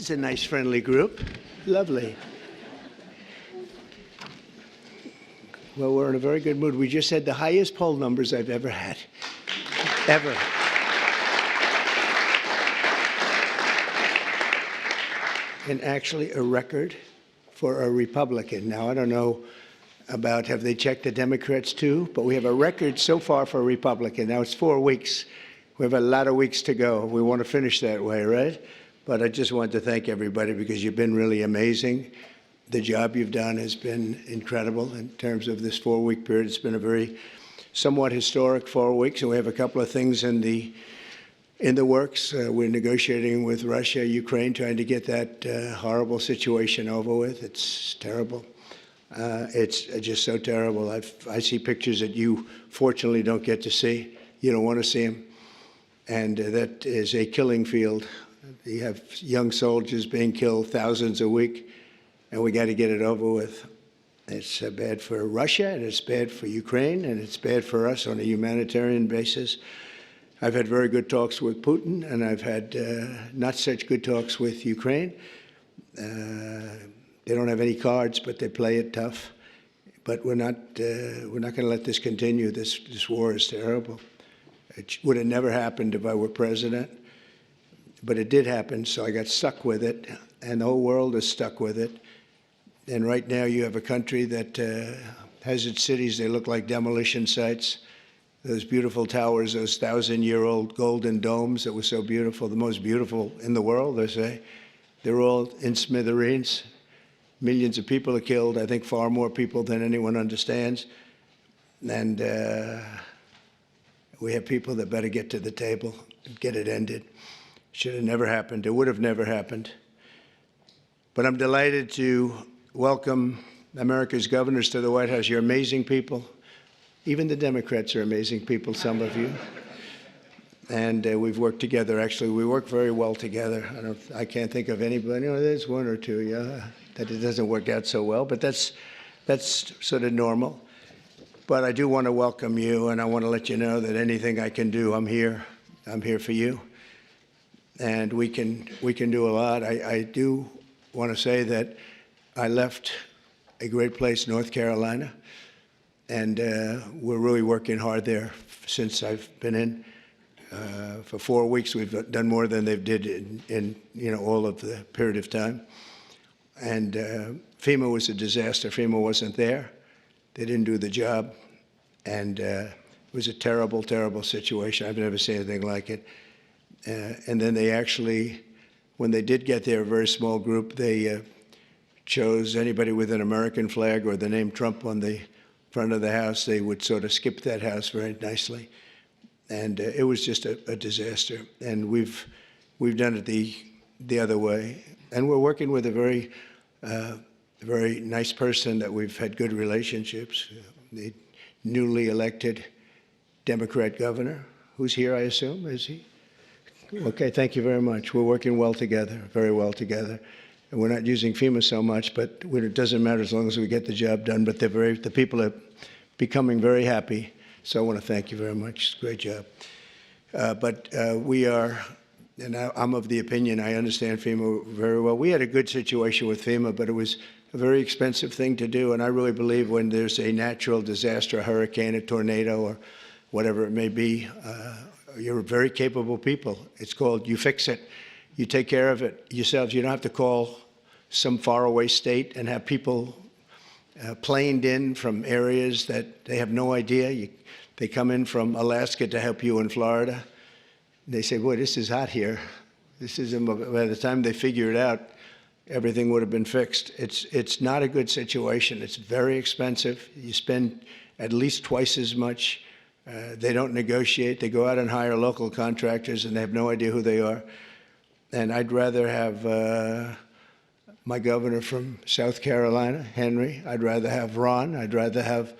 It's a nice, friendly group. Lovely. Well, we're in a very good mood. We just had the highest poll numbers I've ever had. Ever. And actually a record for a Republican. Now, I don't know about have they checked the Democrats too, but we have a record so far for a Republican. Now, it's 4 weeks. We have a lot of weeks to go. We want to finish that way, right? But I just want to thank everybody because you've been really amazing. The job you've done has been incredible in terms of this 4-week period. It's been a very somewhat historic 4 weeks, and we have a couple of things in the works. We're negotiating with Russia, Ukraine, trying to get that horrible situation over with. It's terrible. It's just so terrible. I see pictures that you fortunately don't get to see. You don't want to see them. And that is a killing field. You have young soldiers being killed, thousands a week, and we got to get it over with. It's bad for Russia, and it's bad for Ukraine, and it's bad for us on a humanitarian basis. I've had very good talks with Putin, and I've had not such good talks with Ukraine. They don't have any cards, but they play it tough. But we're not going to let this continue. This war is terrible. It would have never happened if I were president, but it did happen, so I got stuck with it, and the whole world is stuck with it. And right now you have a country that has its cities, they look like demolition sites. Those beautiful towers, those 1,000-year-old golden domes that were so beautiful, the most beautiful in the world, they say, they're all in smithereens. Millions of people are killed, I think far more people than anyone understands. And we have people that better get to the table and get it ended. Should have never happened. It would have never happened. But I'm delighted to welcome America's governors to the White House. You're amazing people. Even the Democrats are amazing people, some of you. And we've worked together. Actually, we work very well together. I can't think of anybody. There's one or two, yeah, that it doesn't work out so well, but that's sort of normal. But I do want to welcome you, and I want to let you know that anything I can do, I'm here. I'm here for you. And we can do a lot. I do want to say that I left a great place, North Carolina, and we're really working hard there since I've been in. For 4 weeks, we've done more than they've did in all of the period of time. And FEMA was a disaster. FEMA wasn't there. They didn't do the job. And it was a terrible, terrible situation. I've never seen anything like it. And then they actually, when they did get there, a very small group, they chose anybody with an American flag or the name Trump on the front of the house. They would sort of skip that house very nicely. And it was just a disaster. And we've done it the other way. And we're working with a very nice person that we've had good relationships, the newly elected Democrat governor, who's here, I assume, is he? Okay, thank you very much. We're working well together, very well together. And we're not using FEMA so much, but it doesn't matter as long as we get the job done. But the people are becoming very happy. So I want to thank you very much. Great job. But we are, and I'm of the opinion, I understand FEMA very well. We had a good situation with FEMA, but it was a very expensive thing to do. And I really believe when there's a natural disaster, a hurricane, a tornado, or whatever it may be, you're very capable people. It's called you fix it. You take care of it yourselves. You don't have to call some faraway state and have people planed in from areas that they have no idea. They come in from Alaska to help you in Florida. They say, boy, this is hot here. This is, by the time they figure it out, everything would have been fixed. It's not a good situation. It's very expensive. You spend at least twice as much. They don't negotiate. They go out and hire local contractors, and they have no idea who they are. And I'd rather have my governor from South Carolina, Henry. I'd rather have Ron. I'd rather have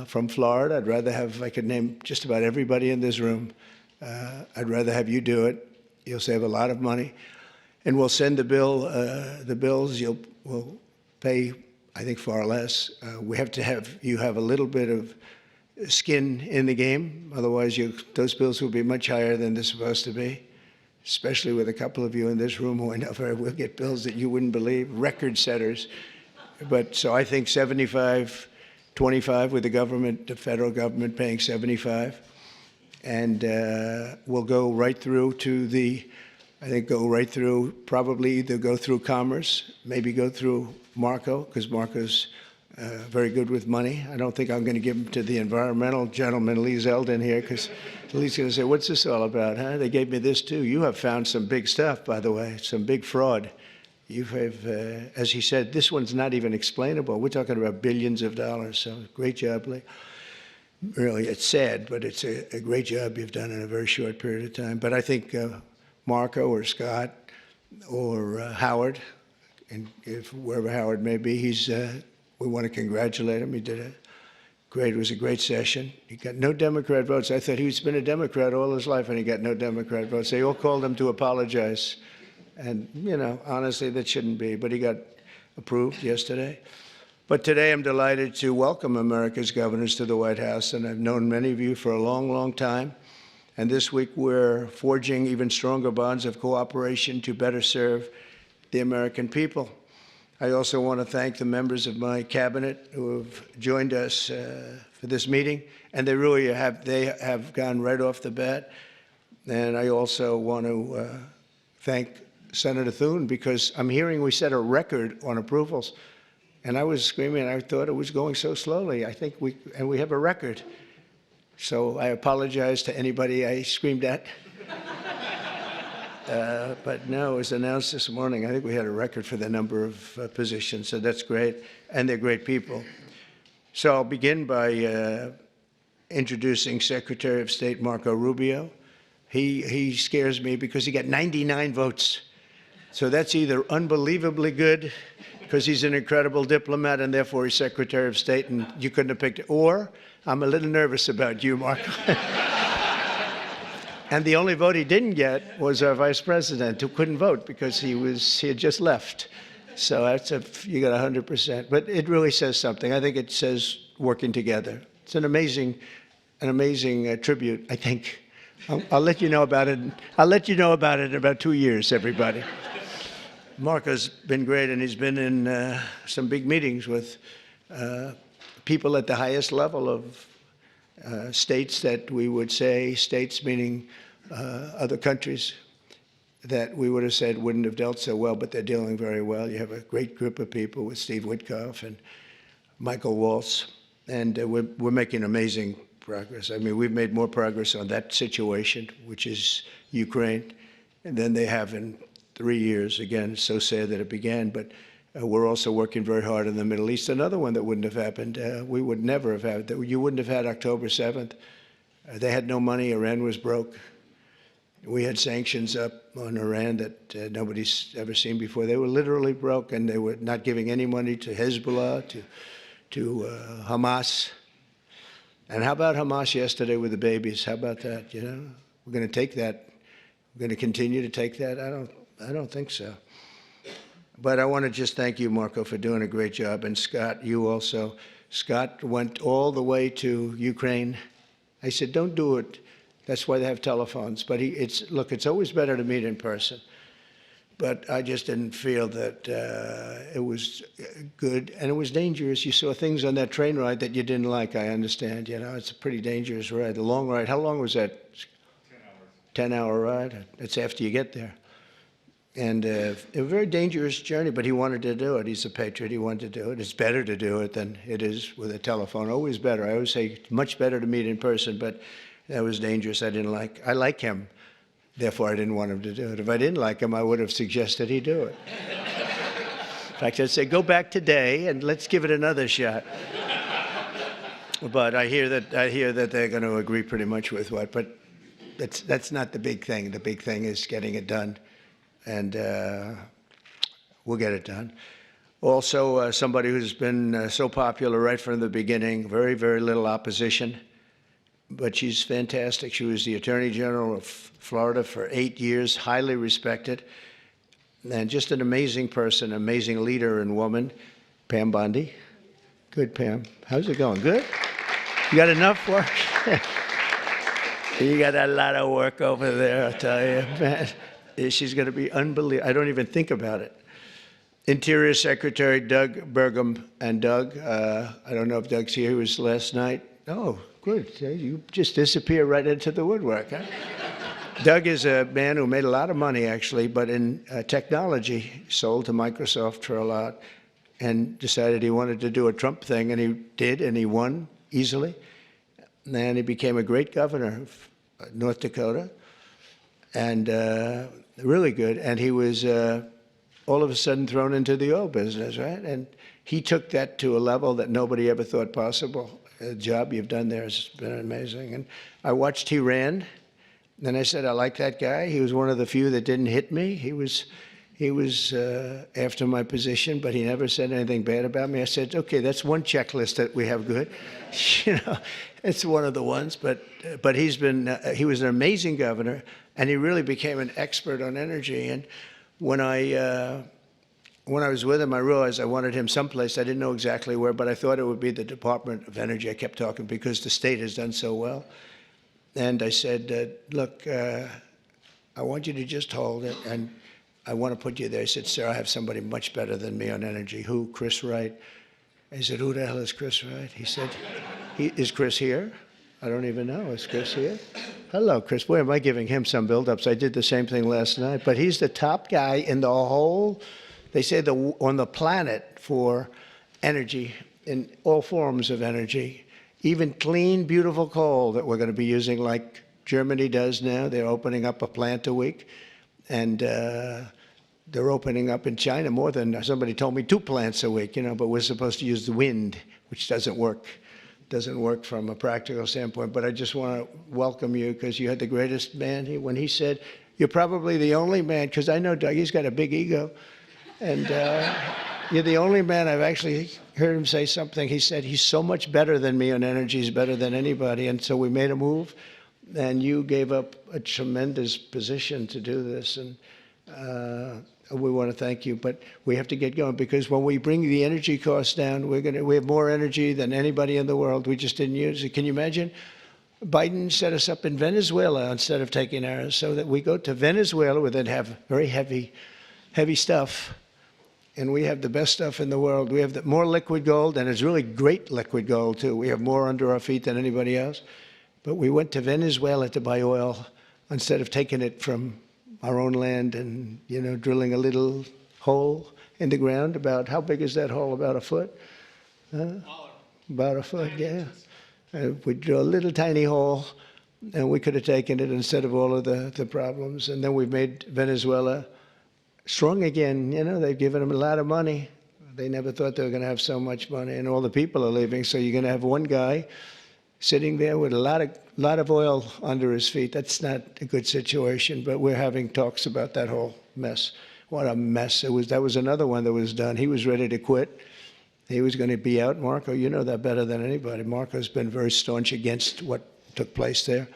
from Florida. I'd rather have, I could name just about everybody in this room. I'd rather have you do it. You'll save a lot of money. And we'll send the bills. We'll pay, I think, far less. We have to have you have a little bit of skin in the game. Otherwise, those bills will be much higher than they're supposed to be. especially with a couple of you in this room who I know will get bills that you wouldn't believe, record setters. But so I think 75, 25 with the government, the federal government paying 75. And we'll go right through to go right through, probably either go through Commerce, maybe go through Marco, because Marco's very good with money. I don't think I'm going to give him to the environmental gentleman, Lee Zeldin here, because Lee's going to say, what's this all about, huh? They gave me this too. You have found some big stuff, by the way, some big fraud. You have, as he said, this one's not even explainable. We're talking about billions of dollars, so great job, Lee. Really, it's sad, but it's a great job you've done in a very short period of time. But I think Marco or Scott or Howard, and if wherever Howard may be, we want to congratulate him. It was a great session. He got no Democrat votes. I thought he's been a Democrat all his life, and he got no Democrat votes. They all called him to apologize. And, honestly, that shouldn't be. But he got approved yesterday. But today I'm delighted to welcome America's governors to the White House, and I've known many of you for a long, long time. And this week we're forging even stronger bonds of cooperation to better serve the American people. I also want to thank the members of my cabinet who have joined us for this meeting, and they really have gone right off the bat. And I also want to thank Senator Thune, because I'm hearing we set a record on approvals. And I was screaming, I thought it was going so slowly. I think we have a record. So I apologize to anybody I screamed at. But no, it was announced this morning. I think we had a record for the number of positions, so that's great. And they're great people. So I'll begin by introducing Secretary of State Marco Rubio. He scares me because he got 99 votes. So that's either unbelievably good, because he's an incredible diplomat and therefore he's Secretary of State and you couldn't have picked it, or I'm a little nervous about you, Marco. And the only vote he didn't get was our Vice President, who couldn't vote because he had just left. So you got 100%. But it really says something. I think it says working together. It's an amazing tribute, I think. I'll let you know about it. I'll let you know about it in about 2 years, everybody. Marco's been great, and he's been in some big meetings with people at the highest level of states that we would say, states meaning other countries that we would have said wouldn't have dealt so well, but they're dealing very well. You have a great group of people with Steve Witkoff and Michael Waltz, and we're making amazing progress. I mean, we've made more progress on that situation, which is Ukraine, than they have in 3 years. Again, it's so sad that it began, but we're also working very hard in the Middle East. Another one that wouldn't have happened, we would never have had, you wouldn't have had October 7th. They had no money, Iran was broke. We had sanctions up on Iran that nobody's ever seen before. They were literally broke, and they were not giving any money to Hezbollah, to Hamas. And how about Hamas yesterday with the babies? How about that, We're going to take that. We're going to continue to take that? I don't think so. But I want to just thank you, Marco, for doing a great job. And Scott, you also. Scott went all the way to Ukraine. I said, don't do it. That's why they have telephones. But it's always better to meet in person. But I just didn't feel that it was good. And it was dangerous. You saw things on that train ride that you didn't like, I understand. It's a pretty dangerous ride. The long ride, how long was that? 10 hours. 10-hour ride. That's after you get there. And a very dangerous journey, but he wanted to do it. He's a patriot. He wanted to do it. It's better to do it than it is with a telephone. Always better. I always say it's much better to meet in person, but that was dangerous. I like him. Therefore, I didn't want him to do it. If I didn't like him, I would have suggested he do it. In fact, I'd say, go back today and let's give it another shot. But I hear that they're going to agree pretty much with but that's not the big thing. The big thing is getting it done. And we'll get it done. Also, somebody who's been so popular right from the beginning, very, very little opposition, but she's fantastic. She was the Attorney General of Florida for 8 years, highly respected, and just an amazing person, amazing leader and woman, Pam Bondi. Good, Pam. How's it going? Good? You got enough work? You got a lot of work over there, I'll tell you, man. She's going to be unbelievable. I don't even think about it. Interior Secretary Doug Burgum. And Doug, I don't know if Doug's here. He was last night. Oh, good. You just disappear right into the woodwork, huh? Doug is a man who made a lot of money, actually, but in technology, sold to Microsoft for a lot, and decided he wanted to do a Trump thing, and he did, and he won easily. And he became a great governor of North Dakota, and really good. And he was all of a sudden thrown into the oil business, right? And he took that to a level that nobody ever thought possible. The job you've done there has been amazing. And I watched he ran. Then I said, I like that guy. He was one of the few that didn't hit me. He was after my position, but he never said anything bad about me. I said, okay, that's one checklist that we have good. You know, it's one of the ones. But he was an amazing governor, and he really became an expert on energy. And when I was with him, I realized I wanted him someplace. I didn't know exactly where, but I thought it would be the Department of Energy. I kept talking because the state has done so well. And I said, look, I want you to just hold it, and I want to put you there. He said, sir, I have somebody much better than me on energy. Who? Chris Wright. I said, who the hell is Chris Wright? He said, is Chris here? I don't even know. Is Chris here? Hello, Chris. Boy, am I giving him some build-ups. I did the same thing last night. But he's the top guy in the whole, they say, on the planet for energy, in all forms of energy. Even clean, beautiful coal that we're going to be using like Germany does now. They're opening up a plant a week. And they're opening up in China more than, somebody told me, 2 plants a week, you know, but we're supposed to use the wind, which doesn't work. Doesn't work from a practical standpoint. But I just want to welcome you because you had the greatest man. When he said, you're probably the only man, because I know Doug, he's got a big ego. And you're the only man I've actually heard him say something. He said, he's so much better than me on energy. He's better than anybody. And so we made a move. And you gave up a tremendous position to do this, and we want to thank you. But we have to get going because when we bring the energy costs down, we have more energy than anybody in the world. We just didn't use it. Can you imagine? Biden set us up in Venezuela instead of taking ours, so that we go to Venezuela where they'd have very heavy stuff, and we have the best stuff in the world. We have more liquid gold, and it's really great liquid gold too. We have more under our feet than anybody else. But we went to Venezuela to buy oil instead of taking it from our own land and, you know, drilling a little hole in the ground. About, how big is that hole? About a foot? About a foot, yeah. We drill a little tiny hole, and we could have taken it instead of all of the problems. And then we've made Venezuela strong again. You know, they've given them a lot of money. They never thought they were going to have so much money, and all the people are leaving. So you're going to have one guy sitting there with a lot of oil under his feet. That's not a good situation, but we're having talks about that whole mess. What a mess. That was another one that was done. He was ready to quit. He was going to be out. Marco, you know that better than anybody. Marco's been very staunch against what took place there.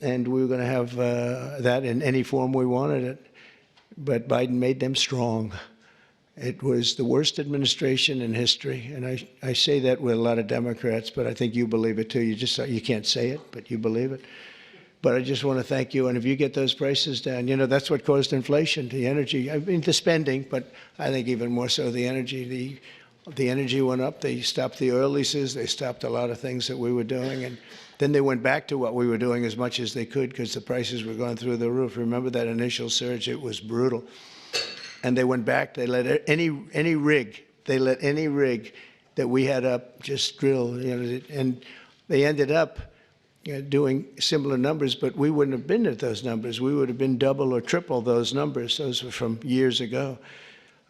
And we were going to have that in any form we wanted it. But Biden made them strong. It was the worst administration in history, and I say that with a lot of Democrats, but I think you believe it too. You can't say it, but you believe it. But I just want to thank you, and if you get those prices down, you know, that's what caused inflation, the energy. I mean, the spending, but I think even more so the energy. The energy went up. They stopped the oil leases. They stopped a lot of things that we were doing, and then they went back to what we were doing as much as they could because the prices were going through the roof. Remember that initial surge? It was brutal. And they went back. They let any rig. They let any rig that we had up just drill. You know, and they ended up doing similar numbers, but we wouldn't have been at those numbers. We would have been double or triple those numbers. Those were from years ago.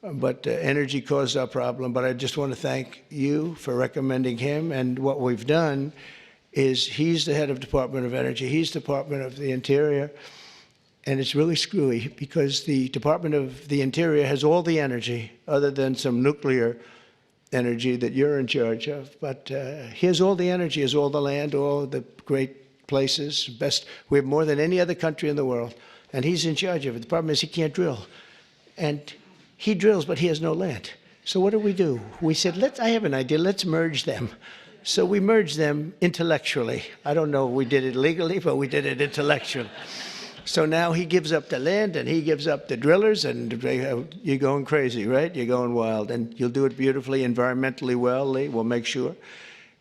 But energy caused our problem. But I just want to thank you for recommending him. And what we've done is he's the head of Department of Energy. He's Department of the Interior. And it's really screwy because the Department of the Interior has all the energy other than some nuclear energy that you're in charge of. But he has all the energy, has all the land, all the great places, best. We have more than any other country in the world. And he's in charge of it. The problem is he can't drill. And he drills, but he has no land. So what do? We said, I have an idea. Let's merge them. So we merged them intellectually. I don't know if we did it legally, but we did it intellectually. So now he gives up the land and he gives up the drillers, and you're going crazy, right? You're going wild, and you'll do it beautifully, environmentally well, Lee. We'll make sure.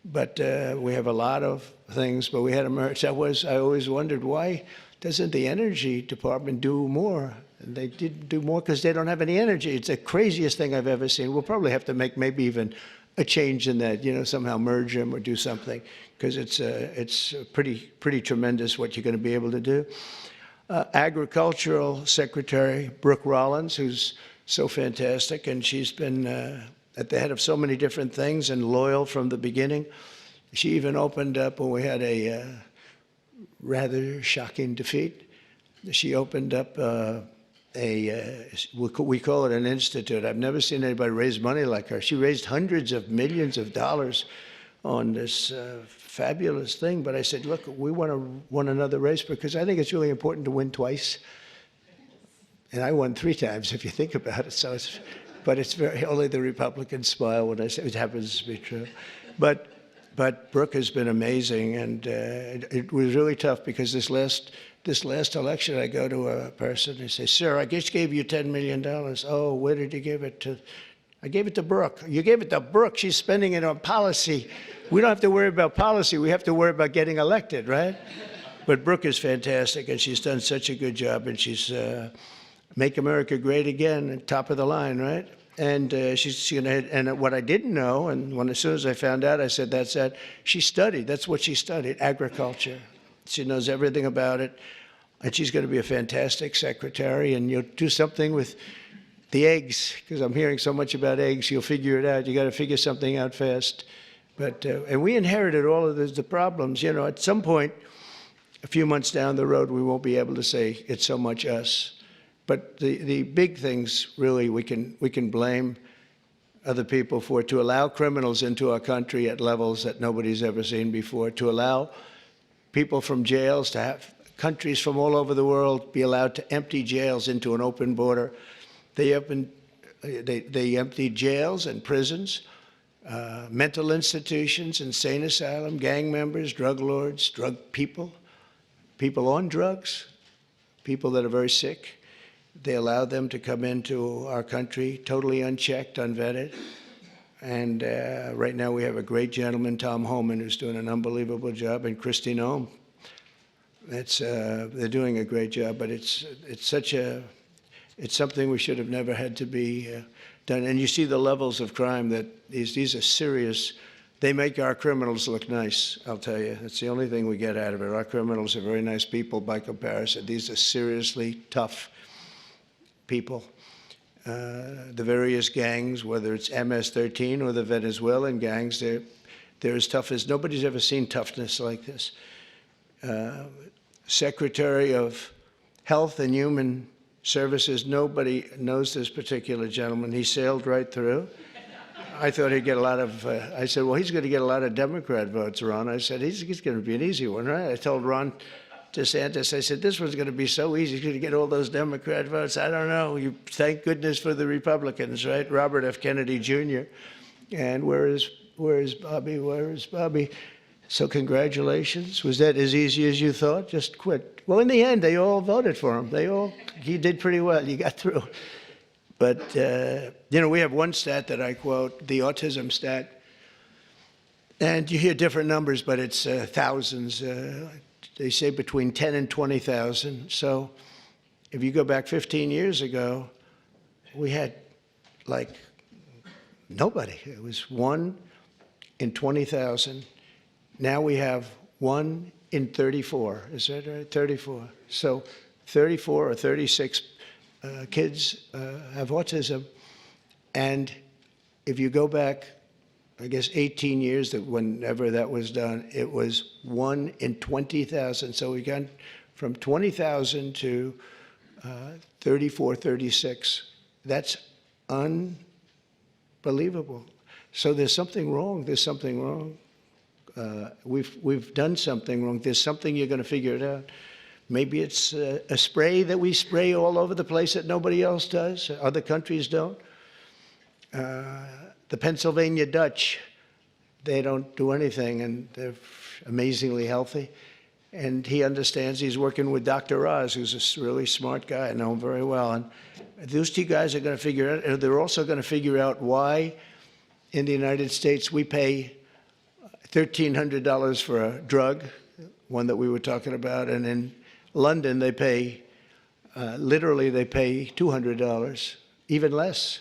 But we have a lot of things, but we had a merge. I always wondered, why doesn't the energy department do more? And they didn't do more because they don't have any energy. It's the craziest thing I've ever seen. We'll probably have to make maybe even a change in that, somehow merge them or do something, because it's pretty tremendous what you're going to be able to do. Agricultural Secretary Brooke Rollins, who's so fantastic, and she's been at the head of so many different things and loyal from the beginning. She even opened up when we had a rather shocking defeat. She opened up we call it an institute. I've never seen anybody raise money like her. She raised hundreds of millions of dollars on this fabulous thing. But I said, look, we want to win another race because I think it's really important to win twice. And I won 3 times, if you think about it. So but it's only the Republicans smile when I say it happens to be true. But Brooke has been amazing, and it was really tough because this last election, I go to a person and say, sir, I just gave you $10 million. Oh, where did you give it to? I gave it to Brooke. You gave it to Brooke. She's spending it on policy. We don't have to worry about policy. We have to worry about getting elected, right? But Brooke is fantastic, and she's done such a good job, and she's Make America Great Again, top of the line, right? And she's going to, and what I didn't know, and as soon as I found out, I said, that's that. She studied, that's what she studied, agriculture. She knows everything about it, and she's going to be a fantastic secretary, and you'll do something with the eggs, because I'm hearing so much about eggs. You'll figure it out. You got to figure something out fast. But and we inherited all of the problems. At some point, a few months down the road, we won't be able to say it's so much us. But the big things, really, we can blame other people for, to allow criminals into our country at levels that nobody's ever seen before, to allow people from jails, to have countries from all over the world be allowed to empty jails into an open border. They emptied jails and prisons, mental institutions, insane asylum, gang members, drug lords, drug people on drugs, people that are very sick. They allowed them to come into our country totally unchecked, unvetted. And right now we have a great gentleman, Tom Homan, who's doing an unbelievable job, and Christine Ohm. They're doing a great job, but it's something we should have never had to be done. And you see the levels of crime that these are serious. They make our criminals look nice, I'll tell you. That's the only thing we get out of it. Our criminals are very nice people by comparison. These are seriously tough people. The various gangs, whether it's MS-13 or the Venezuelan gangs, they're as tough as, nobody's ever seen toughness like this. Secretary of Health and Human Services, nobody knows this particular gentleman. He sailed right through. I thought he'd get a lot of, I said, well, he's going to get a lot of Democrat votes, Ron. I said, he's going to be an easy one, right? I told Ron DeSantis, I said, this one's going to be so easy. He's going to get all those Democrat votes. I don't know. You thank goodness for the Republicans, right? Robert F. Kennedy Jr. And where is Bobby? Where is Bobby? So congratulations. Was that as easy as you thought? Just quit. Well, in the end, they all voted for him. He did pretty well. You got through. But, we have one stat that I quote, the autism stat. And you hear different numbers, but it's thousands. They say between 10 and 20,000. So if you go back 15 years ago, we had like nobody. It was 1 in 20,000. Now we have 1 in 34. Is that right? 34. So 34 or 36 kids have autism. And if you go back, I guess 18 years, that whenever that was done, it was 1 in 20,000. So we got from 20,000 to 34, 36. That's unbelievable. So there's something wrong. There's something wrong. We've done something wrong. There's something, you're going to figure it out. Maybe it's a spray that we spray all over the place that nobody else does. Other countries don't. The Pennsylvania Dutch, they don't do anything, and they're amazingly healthy. And he understands. He's working with Dr. Oz, who's a really smart guy. I know him very well. And those two guys are going to figure out, and they're also going to figure out why in the United States we pay $1,300 for a drug, one that we were talking about, and in London they pay, literally they pay $200, even less.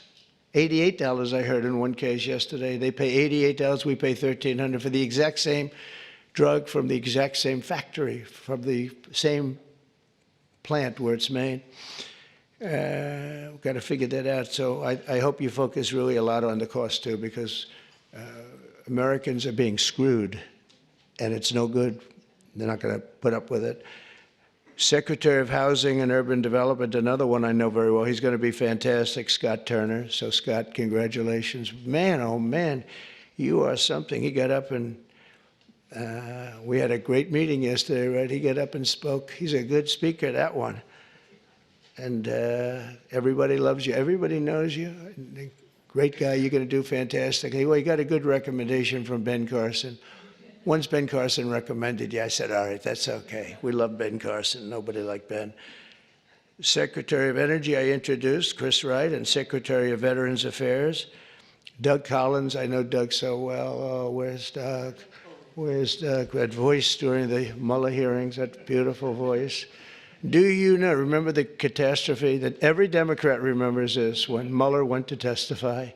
$88 I heard in one case yesterday. They pay $88, we pay $1,300 for the exact same drug from the exact same factory, from the same plant where it's made. We've got to figure that out. So I hope you focus really a lot on the cost too, because Americans are being screwed, and it's no good. They're not going to put up with it. Secretary of Housing and Urban Development, another one I know very well. He's going to be fantastic, Scott Turner. So Scott, congratulations. Man, oh man, you are something. He got up and we had a great meeting yesterday, right? He got up and spoke. He's a good speaker, that one. And everybody loves you. Everybody knows you. Great guy. You're going to do fantastically. Well, you got a good recommendation from Ben Carson. Once Ben Carson recommended you, I said, all right, that's okay. We love Ben Carson. Nobody like Ben. Secretary of Energy, I introduced, Chris Wright, and Secretary of Veterans Affairs, Doug Collins. I know Doug so well. Oh, where's Doug? Where's Doug? That voice during the Mueller hearings, that beautiful voice. Do you know, remember the catastrophe that every Democrat remembers this, when Mueller went to testify?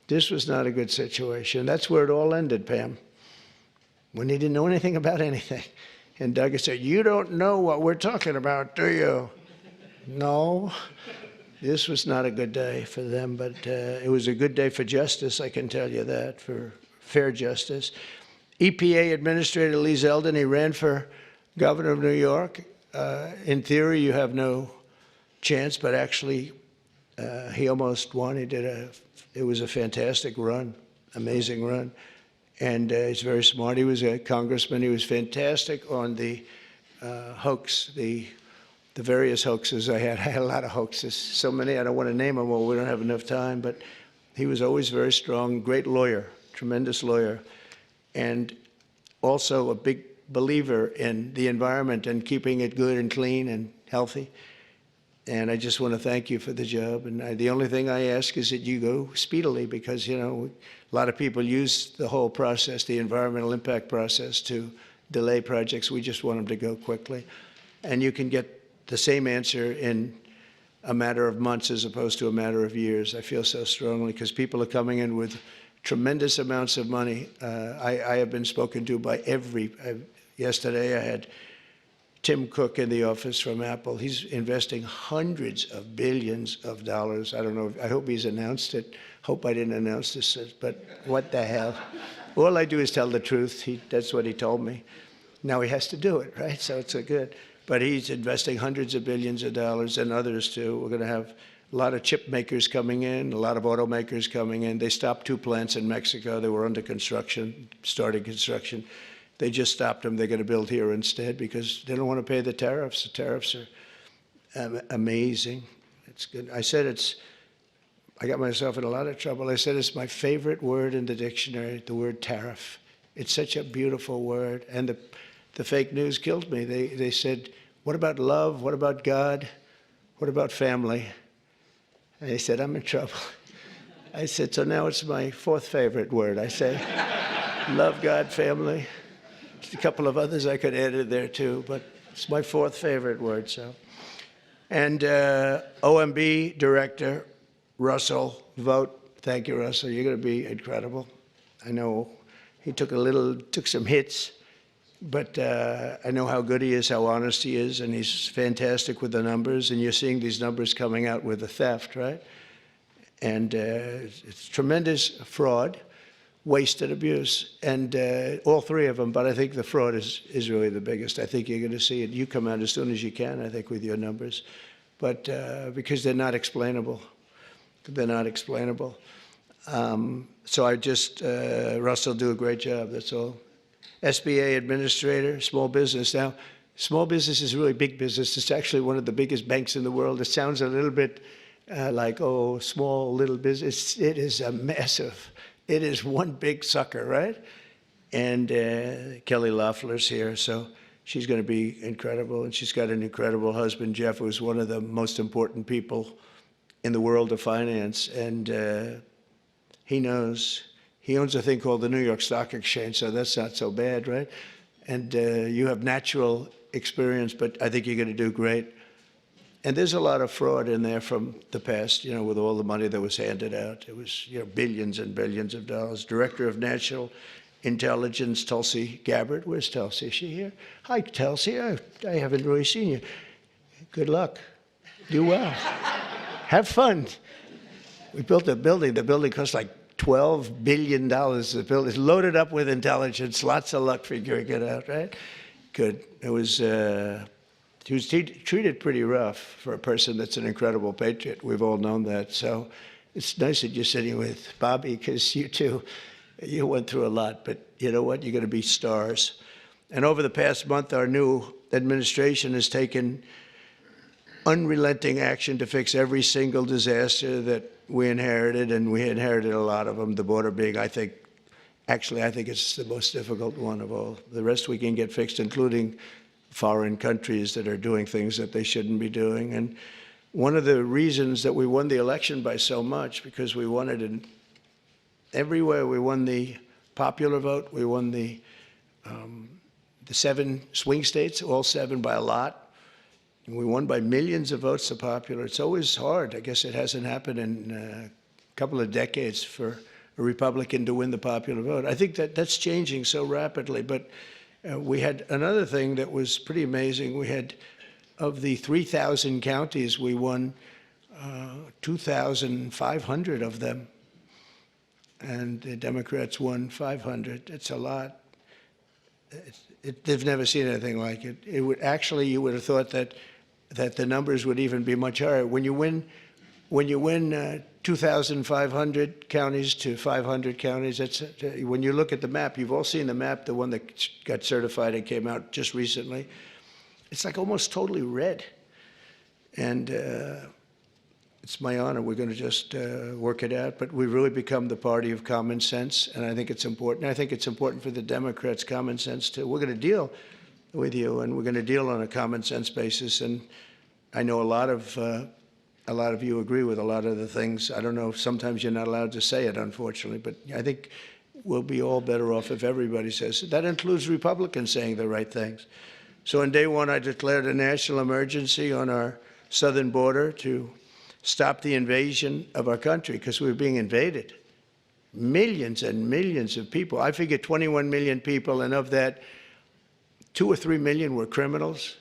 This was not a good situation. That's where it all ended, Pam, when he didn't know anything about anything. And Doug said, you don't know what we're talking about, do you? No. This was not a good day for them, but it was a good day for justice, I can tell you that, for fair justice. EPA Administrator Lee Zeldin, he ran for governor of New York. In theory, you have no chance, but actually, he almost won. It was a fantastic run, amazing run. And he's very smart. He was a congressman. He was fantastic on the hoax, the various hoaxes I had. I had a lot of hoaxes, so many I don't want to name them all. We don't have enough time. But he was always very strong, great lawyer, tremendous lawyer, and also a big believer in the environment and keeping it good and clean and healthy. And I just want to thank you for the job. And the only thing I ask is that you go speedily, because, you know, a lot of people use the whole process, the environmental impact process, to delay projects. We just want them to go quickly. And you can get the same answer in a matter of months as opposed to a matter of years. I feel so strongly, because people are coming in with tremendous amounts of money. I have been spoken to by yesterday I had Tim Cook in the office from Apple. He's investing hundreds of billions of dollars. I don't know, I hope he's announced it. Hope I didn't announce this, but what the hell? All I do is tell the truth. That's what he told me. Now he has to do it, right? So it's so good. But he's investing hundreds of billions of dollars, and others too. We're going to have a lot of chip makers coming in, a lot of automakers coming in. They stopped 2 plants in Mexico. They were under construction, started construction. They just stopped them. They're going to build here instead because they don't want to pay the tariffs. The tariffs are amazing. It's good. I got myself in a lot of trouble. I said it's my favorite word in the dictionary, the word tariff. It's such a beautiful word. And the fake news killed me. They said, what about love? What about God? What about family? And I said, I'm in trouble. I said, so now it's my 4th favorite word. I say, love, God, family. A couple of others I could add in there too, but it's my 4th favorite word. So, and OMB Director Russell Vogt. Thank you, Russell. You're going to be incredible. I know he took some hits, but I know how good he is, how honest he is, and he's fantastic with the numbers. And you're seeing these numbers coming out with the theft, right? And it's tremendous fraud, waste, and abuse, and all 3 of them. But I think the fraud is really the biggest. I think you're going to see it. You come out as soon as you can, I think, with your numbers, but because they're not explainable. They're not explainable. So I just, Russell, do a great job, that's all. SBA Administrator, small business. Now, small business is really big business. It's actually one of the biggest banks in the world. It sounds a little bit like, oh, small, little business. It is a massive. It is one big sucker, right? And Kelly Loeffler's here. So she's going to be incredible. And she's got an incredible husband, Jeff, who's one of the most important people in the world of finance. And he knows. He owns a thing called the New York Stock Exchange, so that's not so bad, right? And you have natural experience, but I think you're going to do great. And there's a lot of fraud in there from the past, with all the money that was handed out. It was, billions and billions of dollars. Director of National Intelligence, Tulsi Gabbard. Where's Tulsi? Is she here? Hi, Tulsi. I haven't really seen you. Good luck. Do well. Have fun. We built a building. The building cost like $12 billion. The building is loaded up with intelligence. Lots of luck figuring it out, right? Good. It was... He was treated pretty rough for a person that's an incredible patriot. We've all known that. So it's nice that you're sitting with Bobby, because you went through a lot. But you know what? You're going to be stars. And over the past month, our new administration has taken unrelenting action to fix every single disaster that we inherited, and we inherited a lot of them, the border being, I think it's the most difficult one of all. The rest we can get fixed, including foreign countries that are doing things that they shouldn't be doing. And one of the reasons that we won the election by so much, because we won it in everywhere. We won the popular vote. We won the 7 swing states, all 7 by a lot. And we won by millions of votes, the popular. It's always hard. I guess it hasn't happened in a couple of decades for a Republican to win the popular vote. I think that's changing so rapidly. But we had another thing that was pretty amazing. We had, of the 3,000 counties, we won 2,500 of them. And the Democrats won 500. It's a lot. They've never seen anything like it. It would actually, you would have thought that the numbers would even be much higher. When you win 2,500 counties to 500 counties, when you look at the map, you've all seen the map, the one that got certified and came out just recently. It's like almost totally red. And it's my honor. We're going to just work it out. But we've really become the party of common sense, and I think it's important. I think it's important for the Democrats' common sense, too. We're going to deal with you, and we're going to deal on a common sense basis. And I know a lot of you agree with a lot of the things. I don't know, sometimes you're not allowed to say it, unfortunately, but I think we'll be all better off if everybody says it. That includes Republicans saying the right things. So on day one, I declared a national emergency on our southern border to stop the invasion of our country, because we were being invaded. Millions and millions of people. I figure 21 million people, and of that, 2 or 3 million were criminals.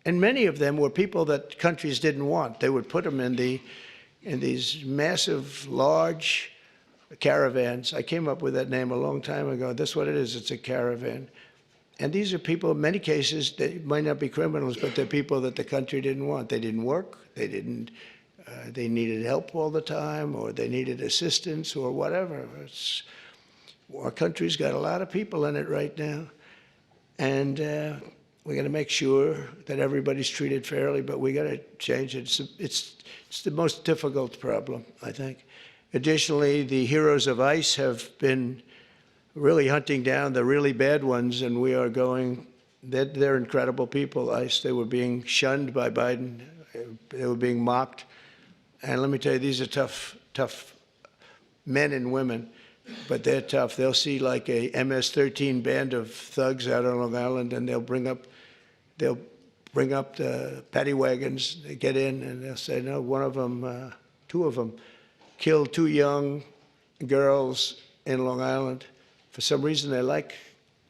And many of them were people that countries didn't want. They would put them in these massive, large caravans. I came up with that name a long time ago. That's what it is. It's a caravan. And these are people, in many cases, they might not be criminals, but they're people that the country didn't want. They didn't work. They needed help all the time, or they needed assistance, or whatever. Our country's got a lot of people in it right now. And we're going to make sure that everybody's treated fairly, but we got to change it. It's the most difficult problem, I think. Additionally, the heroes of ICE have been really hunting down the really bad ones, and we are going. They're incredible people. ICE. They were being shunned by Biden. They were being mocked. And let me tell you, these are tough men and women. But they're tough. They'll see like a MS-13 band of thugs out on Long Island, and they'll bring up the paddy wagons. They get in, and they'll say, no, two of them killed 2 young girls in Long Island. For some reason, they like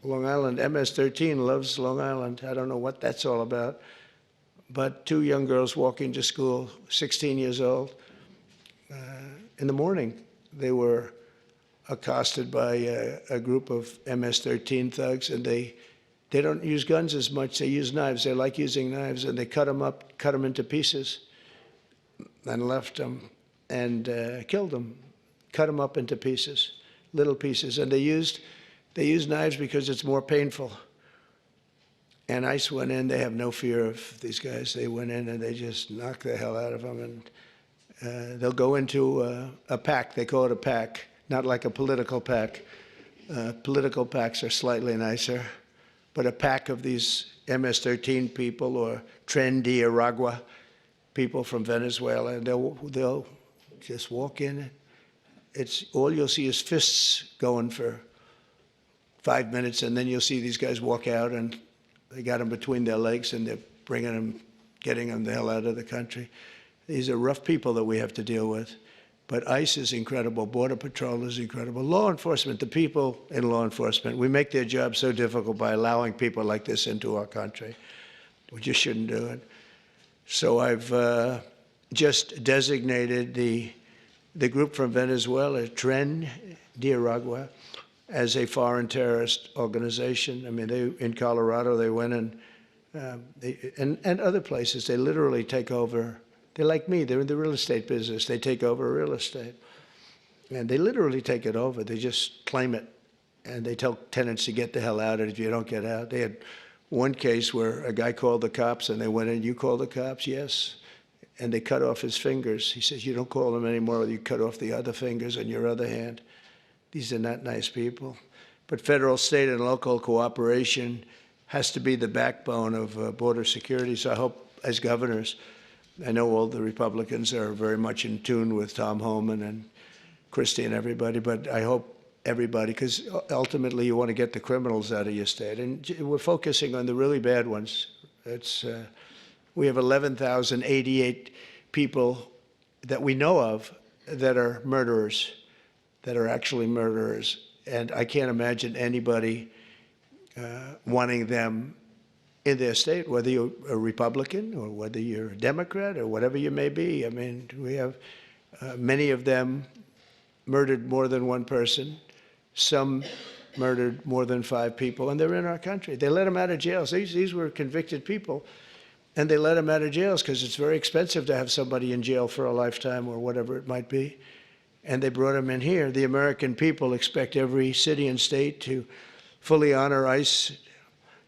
Long Island. MS-13 loves Long Island. I don't know what that's all about. But 2 young girls walking to school, 16 years old. In the morning, they were accosted by a group of MS-13 thugs, and they don't use guns as much. They use knives. They like using knives, and they cut them into pieces, and left them, and killed them, cut them up into pieces, little pieces. And they used knives because it's more painful. And ICE went in. They have no fear of these guys. They went in and they just knocked the hell out of them. And they'll go into a pack. They call it a pack, not like a political pack. Political packs are slightly nicer. but a pack of these MS-13 people or Tren de Aragua people from Venezuela, and they'll just walk in. It's all you'll see is fists going for 5 minutes, and then you'll see these guys walk out, and they got them between their legs, and they're bringing them, getting them the hell out of the country. These are rough people that we have to deal with. But ICE is incredible. Border Patrol is incredible. Law enforcement, the people in law enforcement, we make their job so difficult by allowing people like this into our country. We just shouldn't do it. So I've just designated the group from Venezuela, Tren de Aragua, as a foreign terrorist organization. I mean, they in Colorado, they went and other places, they literally take over. They're like me. They're in the real estate business. They take over real estate. And they literally take it over. They just claim it. And they tell tenants to get the hell out if you don't get out. They had one case where a guy called the cops, and they went in, "You call the cops?" "Yes." And they cut off his fingers. He says, "You don't call them anymore. You cut off the other fingers on your other hand." These are not nice people. But federal, state, and local cooperation has to be the backbone of border security. So I hope, as governors, I know all the Republicans are very much in tune with Tom Homan and Christie and everybody, but I hope everybody, because ultimately you want to get the criminals out of your state. And we're focusing on the really bad ones. We have 11,088 people that we know of that are murderers, that are actually murderers. And I can't imagine anybody wanting them in their state, whether you're a Republican or whether you're a Democrat or whatever you may be. I mean, we have many of them murdered more than one person, some murdered more than 5 people, and they're in our country. They let them out of jails. These were convicted people, and they let them out of jails because it's very expensive to have somebody in jail for a lifetime or whatever it might be. And they brought them in here. The American people expect every city and state to fully honor ICE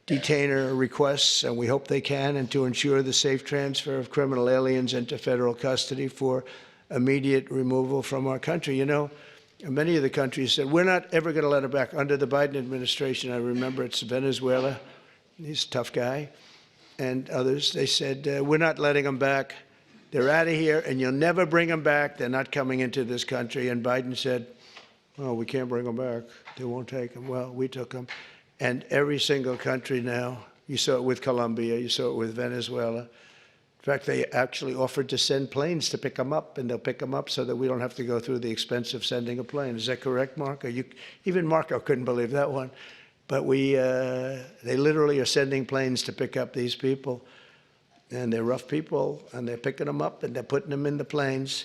detainer requests, and we hope they can, and to ensure the safe transfer of criminal aliens into federal custody for immediate removal from our country. You know, many of the countries said, "We're not ever going to let them back." Under the Biden administration, I remember it's Venezuela, he's a tough guy, and others, they said, "We're not letting them back. They're out of here, and you'll never bring them back. They're not coming into this country." And Biden said, "Oh, we can't bring them back. They won't take them." Well, we took them. And every single country now, you saw it with Colombia, you saw it with Venezuela. In fact, they actually offered to send planes to pick them up, and they'll pick them up so that we don't have to go through the expense of sending a plane. Is that correct, Marco? Even Marco couldn't believe that one. But they literally are sending planes to pick up these people. And they're rough people, and they're picking them up, and they're putting them in the planes.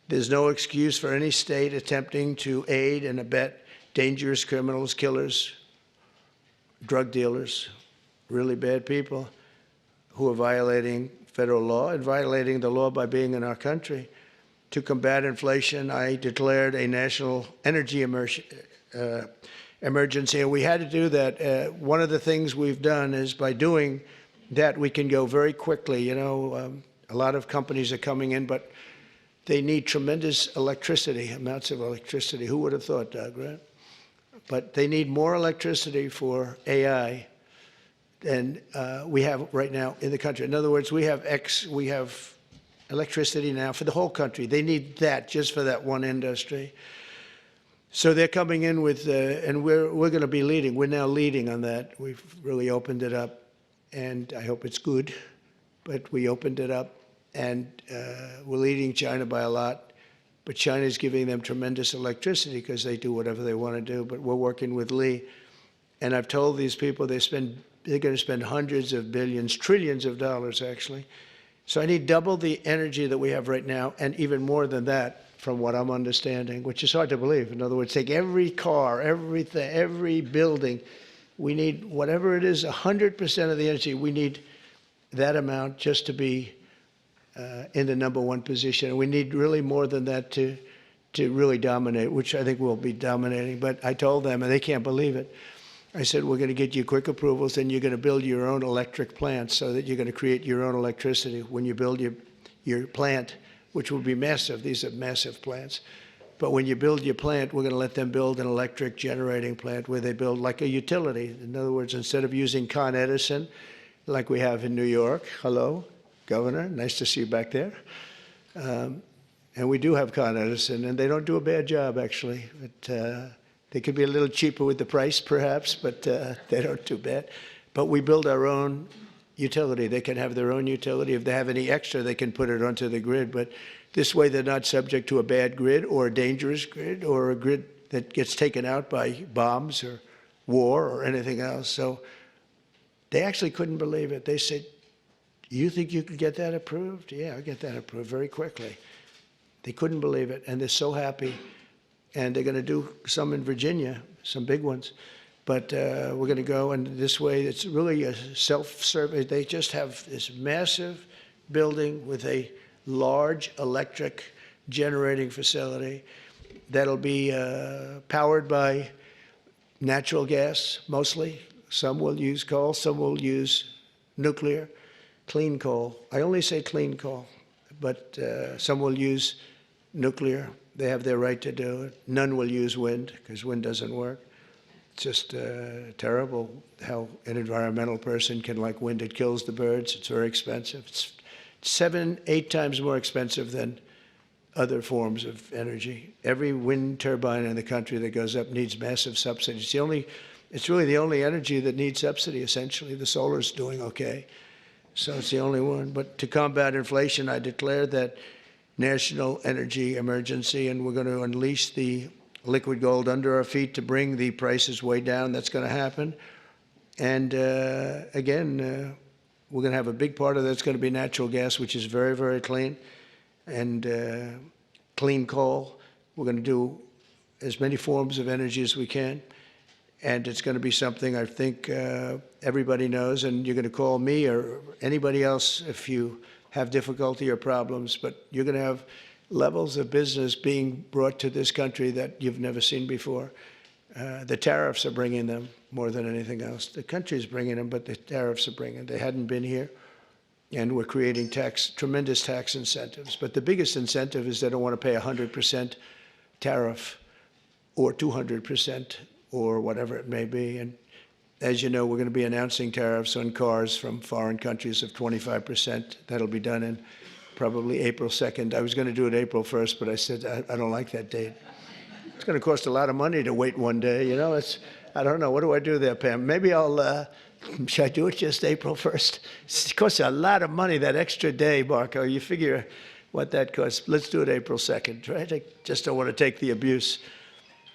There's no excuse for any state attempting to aid and abet dangerous criminals, killers, drug dealers, really bad people who are violating federal law and violating the law by being in our country. To combat inflation, I declared a national energy emergency, and we had to do that. One of the things we've done is by doing that, we can go very quickly. You know, a lot of companies are coming in, but they need tremendous electricity, amounts of electricity. Who would have thought, Doug, right? But they need more electricity for AI than we have right now in the country. In other words, we have electricity now for the whole country. They need that just for that one industry. So they're coming in with, and we're going to be leading. We're now leading on that. We've really opened it up, and I hope it's good. But we opened it up, and we're leading China by a lot. But China's giving them tremendous electricity because they do whatever they want to do. But we're working with Lee. And I've told these people they're going to spend hundreds of billions, trillions of dollars, actually. So I need double the energy that we have right now, and even more than that, from what I'm understanding, which is hard to believe. In other words, take every car, everything, every building. We need, whatever it is, 100% of the energy. We need that amount just to be in the #1 position. And we need really more than that to really dominate, which I think we'll be dominating. But I told them, and they can't believe it, I said, we're going to get you quick approvals, and you're going to build your own electric plants so that you're going to create your own electricity when you build your plant, which will be massive. These are massive plants. But when you build your plant, we're going to let them build an electric generating plant where they build like a utility. In other words, instead of using Con Edison, like we have in New York, hello, Governor, nice to see you back there. And we do have Con Edison, and they don't do a bad job, actually. But, they could be a little cheaper with the price, perhaps, but they don't do bad. But we build our own utility. They can have their own utility. If they have any extra, they can put it onto the grid. But this way, they're not subject to a bad grid or a dangerous grid or a grid that gets taken out by bombs or war or anything else. So they actually couldn't believe it. They said, "You think you could get that approved?" "Yeah, I'll get that approved very quickly." They couldn't believe it, and they're so happy. And they're going to do some in Virginia, some big ones. But we're going to go, and this way, it's really a self-service. They just have this massive building with a large electric generating facility that'll be powered by natural gas, mostly. Some will use coal, some will use nuclear, clean coal. I only say clean coal, but some will use nuclear. They have their right to do it. None will use wind, because wind doesn't work. It's just terrible how an environmental person can like wind. It kills the birds. It's very expensive. It's 7, 8 times more expensive than other forms of energy. Every wind turbine in the country that goes up needs massive subsidies. It's really the only energy that needs subsidy, essentially. The solar's doing okay. So it's the only one. But to combat inflation, I declared that national energy emergency, and we're going to unleash the liquid gold under our feet to bring the prices way down. That's going to happen. And again, we're going to have a big part of that's going to be natural gas, which is very, very clean, and clean coal. We're going to do as many forms of energy as we can. And it's going to be something I think everybody knows, and you're going to call me or anybody else if you have difficulty or problems, but you're going to have levels of business being brought to this country that you've never seen before. The tariffs are bringing them more than anything else. The country's bringing them, but the tariffs are bringing them. They hadn't been here, and we're creating tremendous tax incentives. But the biggest incentive is they don't want to pay 100% tariff or 200% or whatever it may be. And as you know, we're going to be announcing tariffs on cars from foreign countries of 25%. That'll be done in probably April 2nd. I was going to do it April 1st, but I said, I don't like that date. It's going to cost a lot of money to wait one day. You know, I don't know. What do I do there, Pam? Maybe should I do it just April 1st? It costs a lot of money, that extra day, Marco. You figure what that costs. Let's do it April 2nd, right? I just don't want to take the abuse.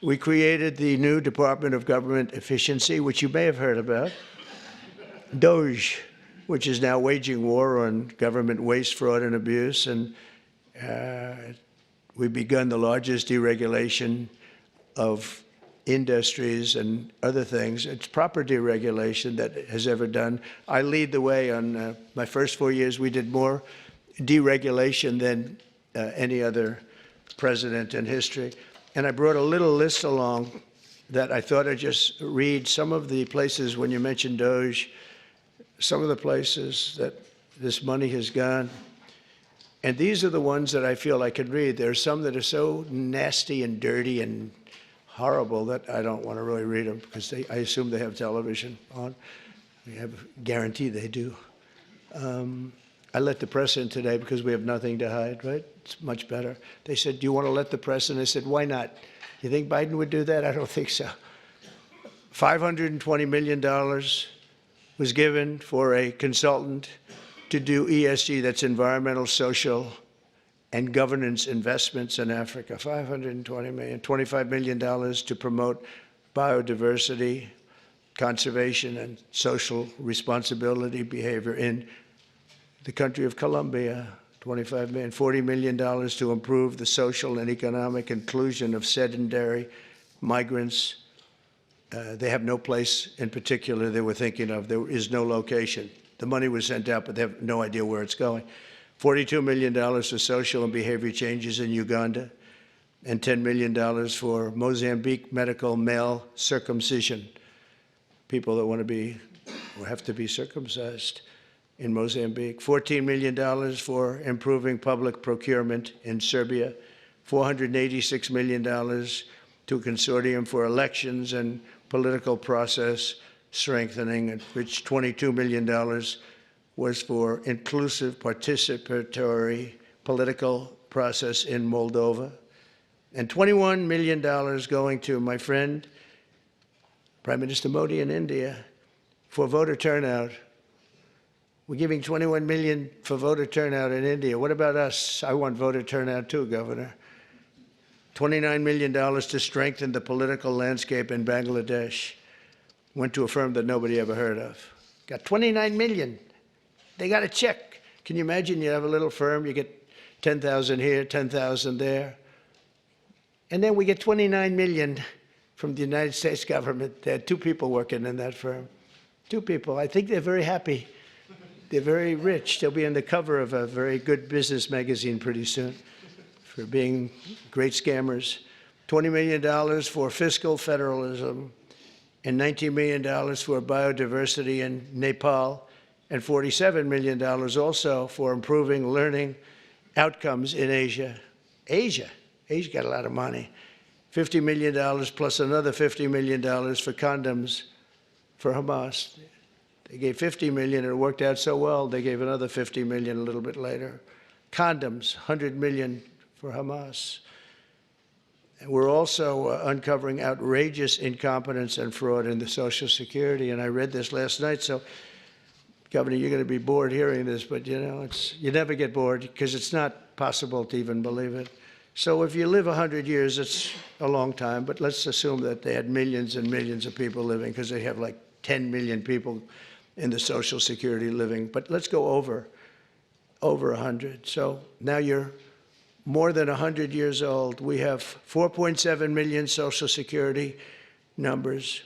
We created the new Department of Government Efficiency, which you may have heard about, DOGE, which is now waging war on government waste, fraud, and abuse. And we've begun the largest deregulation of industries and other things. It's proper deregulation that has ever done. I lead the way on my first 4 years. We did more deregulation than any other president in history. And I brought a little list along that I thought I'd just read. Some of the places, when you mentioned DOGE, some of the places that this money has gone. And these are the ones that I feel I could read. There are some that are so nasty and dirty and horrible that I don't want to really read them, because I assume they have television on. We have a guarantee they do. I let the press in today because we have nothing to hide, right? It's much better. They said, "Do you want to let the press in?" I said, "Why not? You think Biden would do that?" I don't think so. $520 million was given for a consultant to do ESG, that's environmental, social, and governance investments in Africa. $520 million, $25 million to promote biodiversity, conservation, and social responsibility behavior in the country of Colombia. $25 million, $40 million to improve the social and economic inclusion of sedentary migrants. They have no place in particular they were thinking of. There is no location. The money was sent out, but they have no idea where it's going. $42 million for social and behavior changes in Uganda, and $10 million for Mozambique medical male circumcision. People that want to be or have to be circumcised in Mozambique. $14 million for improving public procurement in Serbia. $486 million to a consortium for elections and political process strengthening, of which $22 million was for inclusive participatory political process in Moldova, and $21 million going to my friend, Prime Minister Modi in India, for voter turnout. We're giving $21 million for voter turnout in India. What about us? I want voter turnout too, Governor. $29 million to strengthen the political landscape in Bangladesh. Went to a firm that nobody ever heard of. Got $29 million. They got a check. Can you imagine? You have a little firm, you get 10,000 here, 10,000 there. And then we get $29 million from the United States government. They had 2 people working in that firm. 2 people. I think they're very happy. They're very rich. They'll be on the cover of a very good business magazine pretty soon for being great scammers. $20 million for fiscal federalism, and $19 million for biodiversity in Nepal, and $47 million also for improving learning outcomes in Asia. Asia got a lot of money. $50 million plus another $50 million for condoms for Hamas. They gave $50 million, and it worked out so well, they gave another $50 million a little bit later. Condoms, $100 million for Hamas. And we're also uncovering outrageous incompetence and fraud in the Social Security, and I read this last night, so Governor, you're going to be bored hearing this, but you know, you never get bored because it's not possible to even believe it. So if you live 100 years, it's a long time, but let's assume that they had millions and millions of people living, because they have like 10 million people in the Social Security living. But let's go over 100. So now you're more than 100 years old. We have 4.7 million Social Security numbers,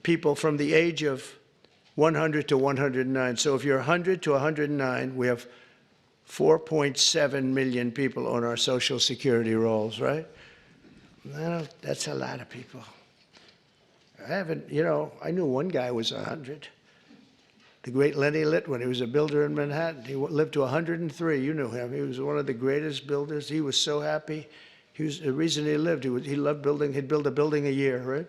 people from the age of 100 to 109. So if you're 100 to 109, we have 4.7 million people on our Social Security rolls, right? That's a lot of people. I knew one guy was 100. The great Lenny Litwin, he was a builder in Manhattan. He lived to 103. You knew him. He was one of the greatest builders. He was so happy. The reason he lived, he loved building. He'd build a building a year, right?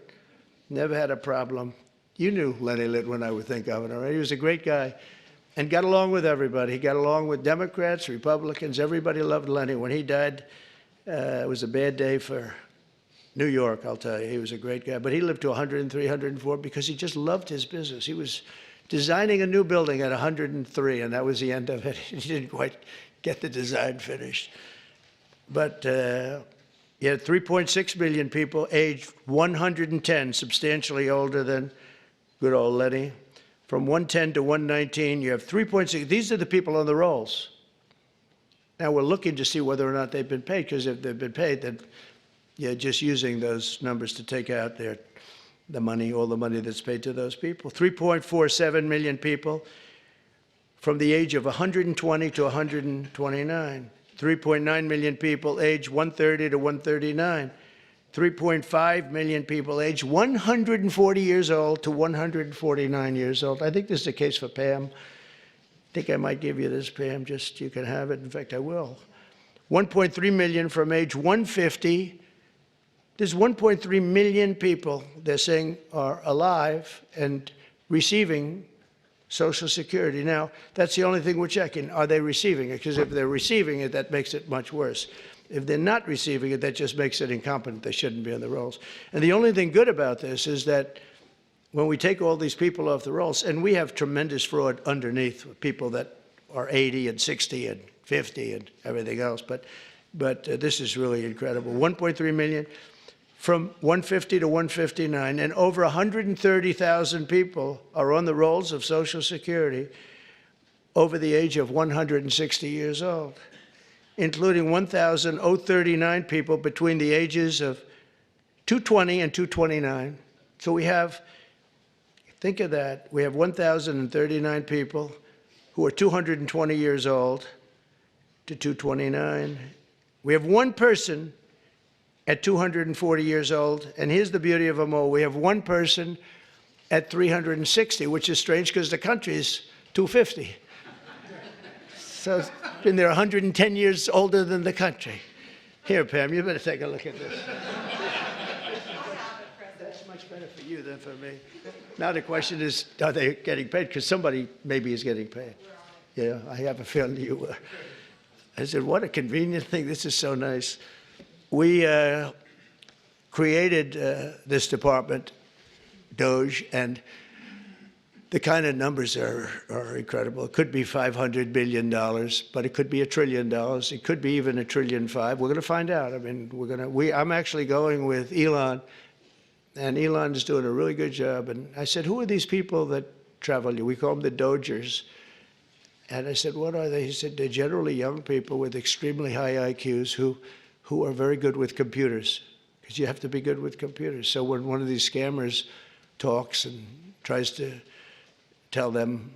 Never had a problem. You knew Lenny Litwin, I would think, Governor, right? He was a great guy and got along with everybody. He got along with Democrats, Republicans. Everybody loved Lenny. When he died, it was a bad day for New York, I'll tell you. He was a great guy. But he lived to 103, 104 because he just loved his business. He was designing a new building at 103, and that was the end of it. He didn't quite get the design finished. But you had 3.6 million people aged 110, substantially older than good old Lenny. From 110 to 119, you have 3.6. These are the people on the rolls. Now we're looking to see whether or not they've been paid, because if they've been paid, then you're just using those numbers to take out the money, all the money that's paid to those people. 3.47 million people from the age of 120 to 129. 3.9 million people aged 130 to 139. 3.5 million people aged 140 years old to 149 years old. I think this is the case for Pam. I think I might give you this, Pam, just you can have it. In fact, I will. 1.3 million from age 150. There's 1.3 million people, they're saying, are alive and receiving Social Security. Now, that's the only thing we're checking. Are they receiving it? Because if they're receiving it, that makes it much worse. If they're not receiving it, that just makes it incompetent. They shouldn't be on the rolls. And the only thing good about this is that when we take all these people off the rolls, and we have tremendous fraud underneath, people that are 80 and 60 and 50 and everything else, but this is really incredible. 1.3 million from 150 to 159, and over 130,000 people are on the rolls of Social Security over the age of 160 years old, including 1,039 people between the ages of 220 and 229. So we have, think of that, we have 1,039 people who are 220 years old to 229. We have one person at 240 years old, and here's the beauty of them all. We have one person at 360, which is strange because the country is 250. So it's been there 110 years older than the country. Here, Pam, you better take a look at this. That's much better for you than for me. Now the question is, are they getting paid? Because somebody maybe is getting paid. Yeah, I have a feeling you were. I said, what a convenient thing. This is so nice. We created this department, DOGE, and the kind of numbers are incredible. It could be $500 billion, but it could be $1 trillion. It could be even $1.5 trillion. We're going to find out. I mean, I'm actually going with Elon, and Elon is doing a really good job. And I said, who are these people that travel? We call them the Dogers. And I said, what are they? He said, they're generally young people with extremely high IQs who are very good with computers, because you have to be good with computers. So when one of these scammers talks and tries to tell them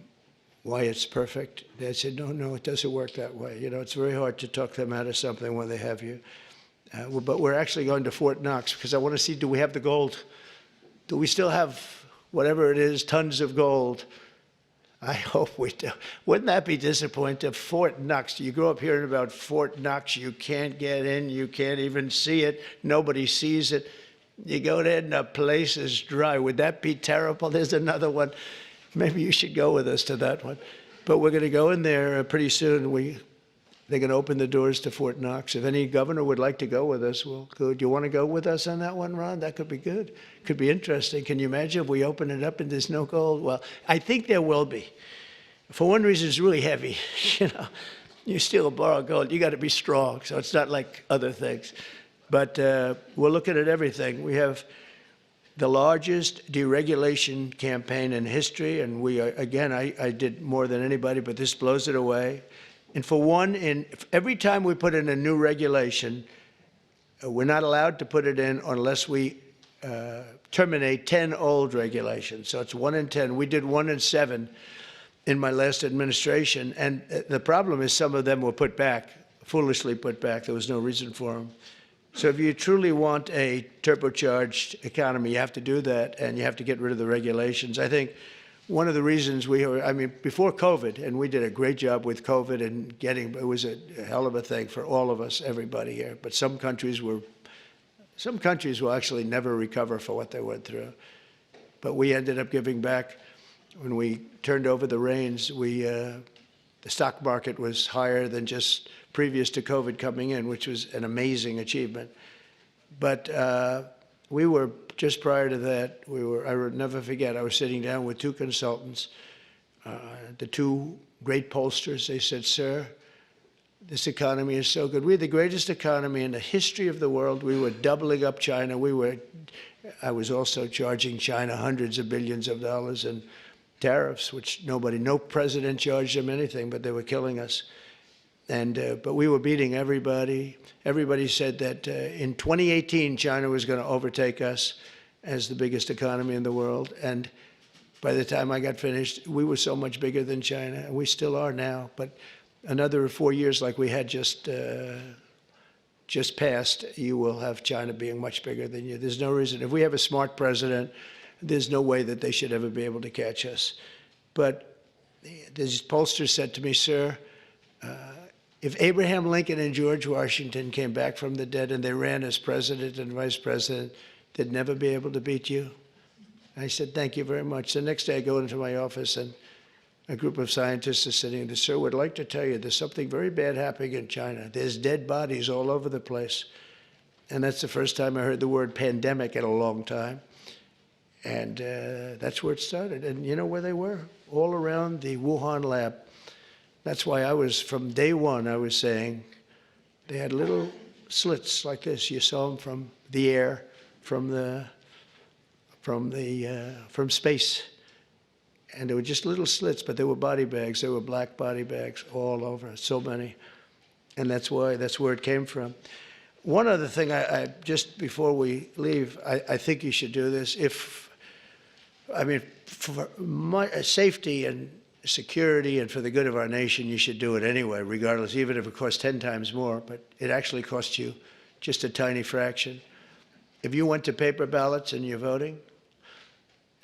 why it's perfect, they said, no, it doesn't work that way. You know, it's very hard to talk them out of something when they have you. But we're actually going to Fort Knox because I want to see, do we have the gold? Do we still have whatever it is, tons of gold? I hope we do. Wouldn't that be disappointing? Fort Knox, you grow up hearing about Fort Knox, you can't get in, you can't even see it, nobody sees it. You go there and the place is dry. Would that be terrible? There's another one. Maybe you should go with us to that one. But we're going to go in there pretty soon. They're going to open the doors to Fort Knox. If any governor would like to go with us, we'll go. Do you want to go with us on that one, Ron? That could be good. Could be interesting. Can you imagine if we open it up and there's no gold? Well, I think there will be. For one reason, it's really heavy. You know, you steal or borrow gold, you got to be strong. So it's not like other things. But we're looking at everything. We have the largest deregulation campaign in history, and we are, again, I did more than anybody, but this blows it away. And for one, every time we put in a new regulation, we're not allowed to put it in unless we terminate 10 old regulations. So it's 1 in 10. We did 1 in 7 in my last administration. And the problem is some of them were put back, foolishly put back. There was no reason for them. So if you truly want a turbocharged economy, you have to do that, and you have to get rid of the regulations. I think one of the reasons before COVID, and we did a great job with COVID and it was a hell of a thing for all of us, everybody here. But some countries will actually never recover for what they went through. But we ended up giving back. When we turned over the reins, the stock market was higher than just previous to COVID coming in, which was an amazing achievement. But we were, just prior to that, I would never forget, I was sitting down with 2 consultants, the 2 great pollsters. They said, sir, this economy is so good. We're the greatest economy in the history of the world. We were doubling up China. I was also charging China hundreds of billions of dollars in tariffs, which no president charged them anything, but they were killing us. But we were beating everybody. Everybody said that in 2018, China was going to overtake us as the biggest economy in the world. And by the time I got finished, we were so much bigger than China, and we still are now. But another 4 years like we had just passed, you will have China being much bigger than you. There's no reason. If we have a smart president, there's no way that they should ever be able to catch us. But this pollster said to me, sir, if Abraham Lincoln and George Washington came back from the dead and they ran as president and vice president, they'd never be able to beat you. I said, thank you very much. The next day I go into my office and a group of scientists are sitting there. Sir, would like to tell you there's something very bad happening in China. There's dead bodies all over the place. And that's the first time I heard the word pandemic in a long time. And that's where it started. And you know where they were? All around the Wuhan lab. That's why from day one, I was saying they had little slits like this. You saw them from the air, from space. And they were just little slits, but they were body bags. They were black body bags all over, so many. And that's where it came from. One other thing, just before we leave, I think you should do this. For my safety and security and for the good of our nation, you should do it anyway, regardless, even if it costs 10 times more, but it actually costs you just a tiny fraction. If you went to paper ballots and you're voting,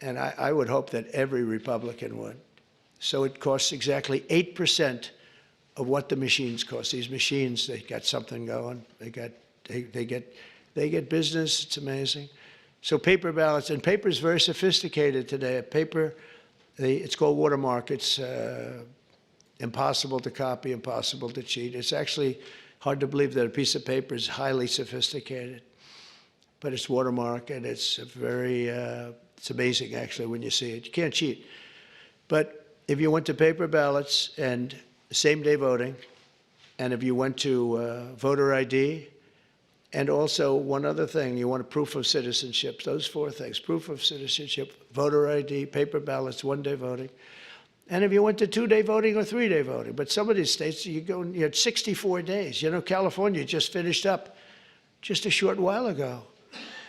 and I would hope that every Republican would, so it costs exactly 8% of what the machines cost. These machines, they got something going. They got They get business. It's amazing. So paper ballots, and paper is very sophisticated today. Paper, it's called watermark. It's impossible to copy, impossible to cheat. It's actually hard to believe that a piece of paper is highly sophisticated, but it's watermark, and it's it's amazing actually when you see it. You can't cheat. But if you went to paper ballots and same-day voting, and if you went to voter ID, and also one other thing, you want a proof of citizenship, those four things: proof of citizenship, voter ID, paper ballots, one-day voting. And if you went to two-day voting or three-day voting, but some of these states, you had 64 days. You know, California just finished up just a short while ago.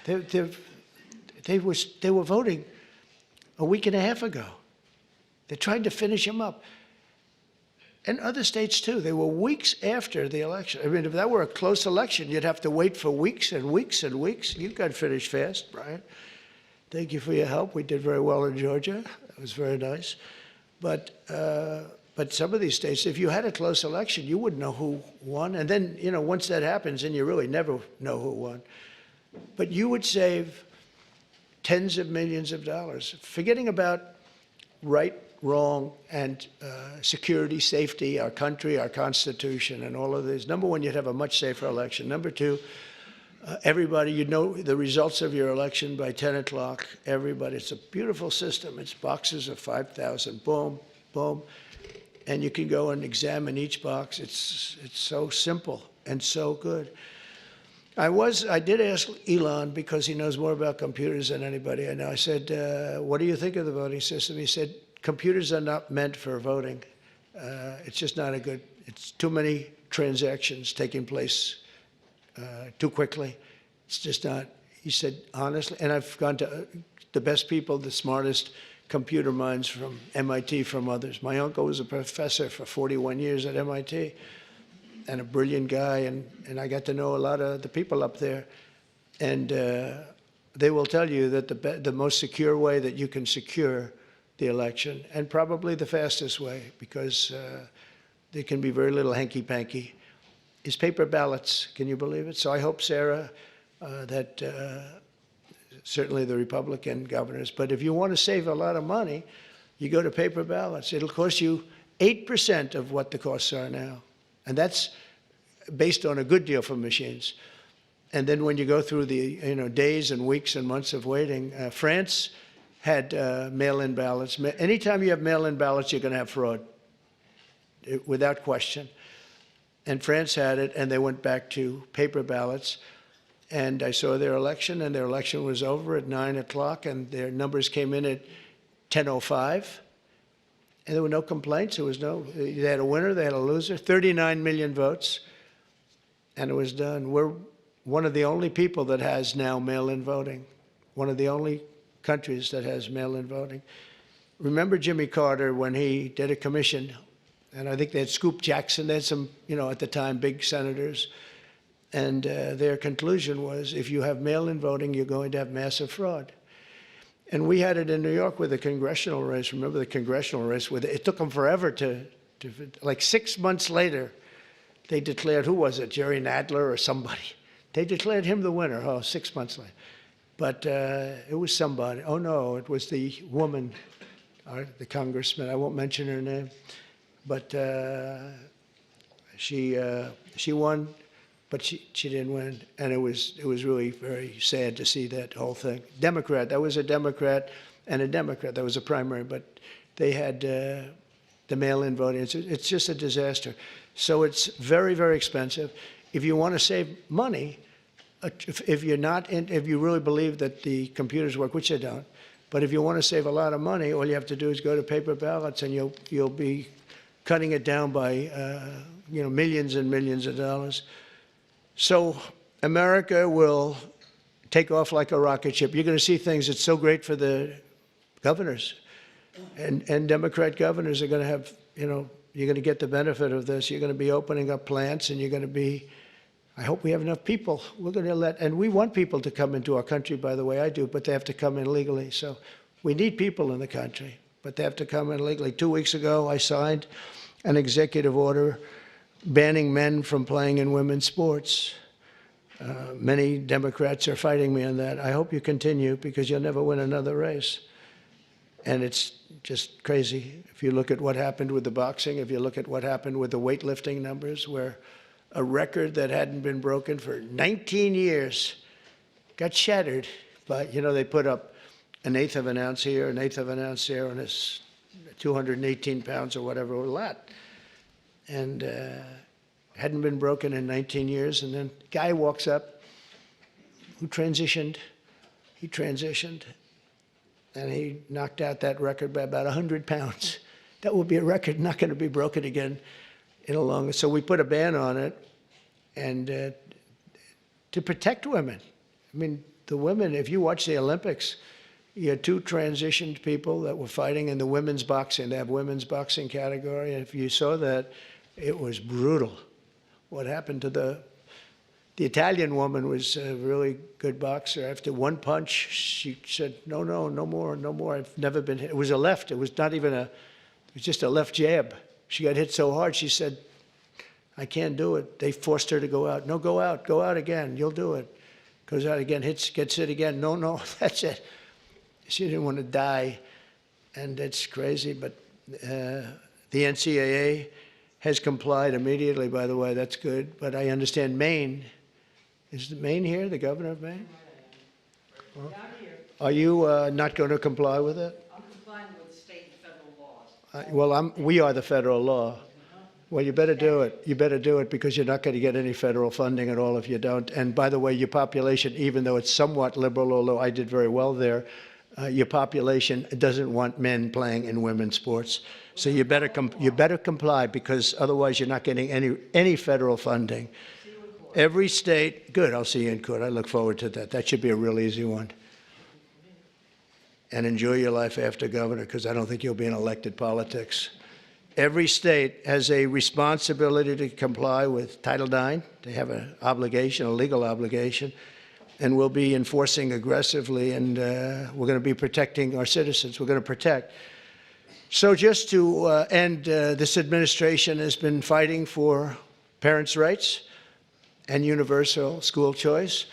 They were voting a week and a half ago. They're trying to finish them up. And other states, too. They were weeks after the election. I mean, if that were a close election, you'd have to wait for weeks and weeks and weeks. You got finished fast, Brian. Thank you for your help. We did very well in Georgia. That was very nice. But some of these states, if you had a close election, you wouldn't know who won. And then, you know, once that happens, then you really never know who won. But you would save tens of millions of dollars, forgetting about right, wrong, and security, safety, our country, our Constitution, and all of these. Number one, you'd have a much safer election. Number two, everybody, you'd know the results of your election by 10 o'clock. Everybody, it's a beautiful system. It's boxes of 5,000, boom, boom. And you can go and examine each box. It's so simple and so good. I did ask Elon, because he knows more about computers than anybody I know. I said, what do you think of the voting system? He said, computers are not meant for voting. It's just not it's too many transactions taking place too quickly. It's just not, he said, honestly, and I've gone to the best people, the smartest computer minds from MIT, from others. My uncle was a professor for 41 years at MIT, and a brilliant guy, and I got to know a lot of the people up there. And they will tell you that the most secure way that you can secure the election, and probably the fastest way, because there can be very little hanky-panky, is paper ballots. Can you believe it? So I hope, Sarah, that certainly the Republican governors, but if you want to save a lot of money, you go to paper ballots. It'll cost you 8% of what the costs are now. And that's based on a good deal for machines. And then when you go through the days and weeks and months of waiting, France had mail-in ballots. Anytime you have mail-in ballots, you're going to have fraud, without question. And France had it, and they went back to paper ballots. And I saw their election, and their election was over at 9 o'clock, and their numbers came in at 10:05. And there were no complaints. They had a winner, they had a loser, 39 million votes, and it was done. We're one of the only people that has now mail-in voting, one of the only countries that has mail-in voting. Remember Jimmy Carter when he did a commission, and I think they had Scoop Jackson, they had some, at the time, big senators, and their conclusion was, if you have mail-in voting, you're going to have massive fraud. And we had it in New York with the congressional race. Remember the congressional race? It took them forever like 6 months later, they declared, who was it, Jerry Nadler or somebody? They declared him the winner, 6 months later. But it was somebody. Oh, no, it was the woman, the congressman. I won't mention her name. But she won, but she didn't win. And it was really very sad to see that whole thing. Democrat, that was a Democrat and a Democrat. That was a primary, but they had the mail-in voting. It's just a disaster. So it's very, very expensive. If you want to save money, if you really believe that the computers work, which they don't, but if you want to save a lot of money, all you have to do is go to paper ballots, and you'll be cutting it down by millions and millions of dollars. So America will take off like a rocket ship. You're going to see things that's so great for the governors, and Democrat governors are going to have, you're going to get the benefit of this. You're going to be opening up plants, and you're going to be, I hope we have enough people. We're going to and we want people to come into our country, by the way, I do, but they have to come in legally. So we need people in the country, but they have to come in legally. 2 weeks ago, I signed an executive order banning men from playing in women's sports. Many Democrats are fighting me on that. I hope you continue because you'll never win another race. And it's just crazy. If you look at what happened with the boxing, if you look at what happened with the weightlifting numbers, where a record that hadn't been broken for 19 years got shattered. But, they put up an eighth of an ounce here, an eighth of an ounce there, and it's 218 pounds or whatever, a lot. And hadn't been broken in 19 years. And then a guy walks up who transitioned. He transitioned, and he knocked out that record by about 100 pounds. That will be a record not going to be broken again in a long. So we put a ban on it, and to protect women. I mean, the women, if you watch the Olympics, you had two transitioned people that were fighting in the women's boxing. They have women's boxing category. And if you saw that, it was brutal. What happened to the Italian woman was a really good boxer. After one punch, she said, no more. I've never been hit. It was a left. It was not even it was just a left jab. She got hit so hard, she said, I can't do it. They forced her to go out. No, go out again. You'll do it. Goes out again, gets hit again. No, that's it. She didn't want to die, and it's crazy. But the NCAA has complied immediately, by the way. That's good. But I understand Maine. Is Maine here, the governor of Maine? Well, are you not going to comply with it? I'm complying with state and federal laws. We are the federal law. Well, you better do it. You better do it because you're not going to get any federal funding at all if you don't. And by the way, your population, even though it's somewhat liberal, although I did very well there, your population doesn't want men playing in women's sports. So you better comply because otherwise you're not getting any federal funding. Every state, good, I'll see you in court. I look forward to that. That should be a real easy one. And enjoy your life after governor because I don't think you'll be in elected politics. Every state has a responsibility to comply with Title IX. They have an obligation, a legal obligation, and we'll be enforcing aggressively, and we're going to be protecting our citizens. We're going to protect. So just to end, this administration has been fighting for parents' rights and universal school choice.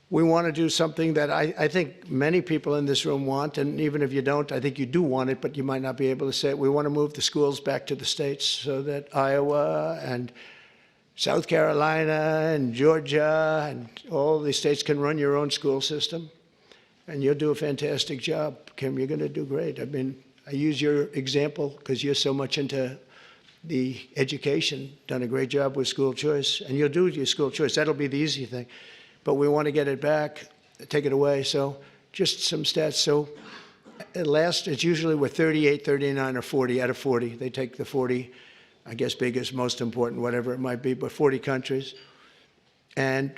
We want to do something that I think many people in this room want, and even if you don't, I think you do want it, but you might not be able to say it. We want to move the schools back to the states so that Iowa and South Carolina and Georgia and all these states can run your own school system. And you'll do a fantastic job, Kim. You're going to do great. I mean, I use your example because you're so much into the education, done a great job with school choice, and you'll do your school choice. That'll be the easy thing. But we want to get it back, take it away. So just some stats. So at last, it's usually we're 38, 39, or 40 out of 40. They take the 40, I guess, biggest, most important, whatever it might be, but 40 countries. And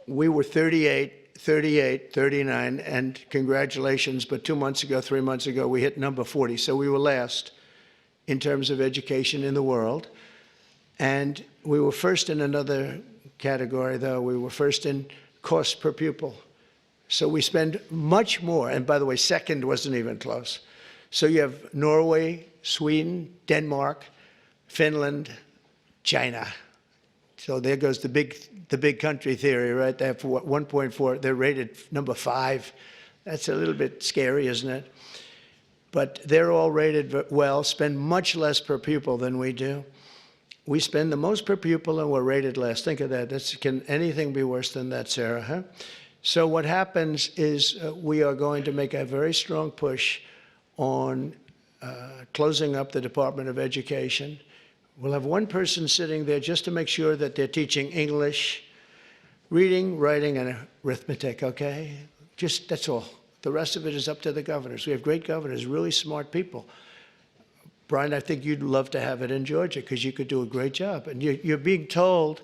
we were 38, 39, and congratulations, but 2 months ago, 3 months ago, we hit number 40. So we were last in terms of education in the world. And we were first in another category, though. We were first in cost per pupil. So we spend much more. And by the way, second wasn't even close. So you have Norway, Sweden, Denmark, Finland, China. So there goes the big country theory, right? They have 1.4. They're rated number 5. That's a little bit scary, isn't it? But they're all rated well, spend much less per pupil than we do. We spend the most per pupil and we're rated less. Think of that. Can anything be worse than that, Sarah? Huh? So what happens is we are going to make a very strong push on closing up the Department of Education. We'll have one person sitting there just to make sure that they're teaching English, reading, writing, and arithmetic, okay? Just, that's all. The rest of it is up to the governors. We have great governors, really smart people. Brian, I think you'd love to have it in Georgia because you could do a great job. And you're being told,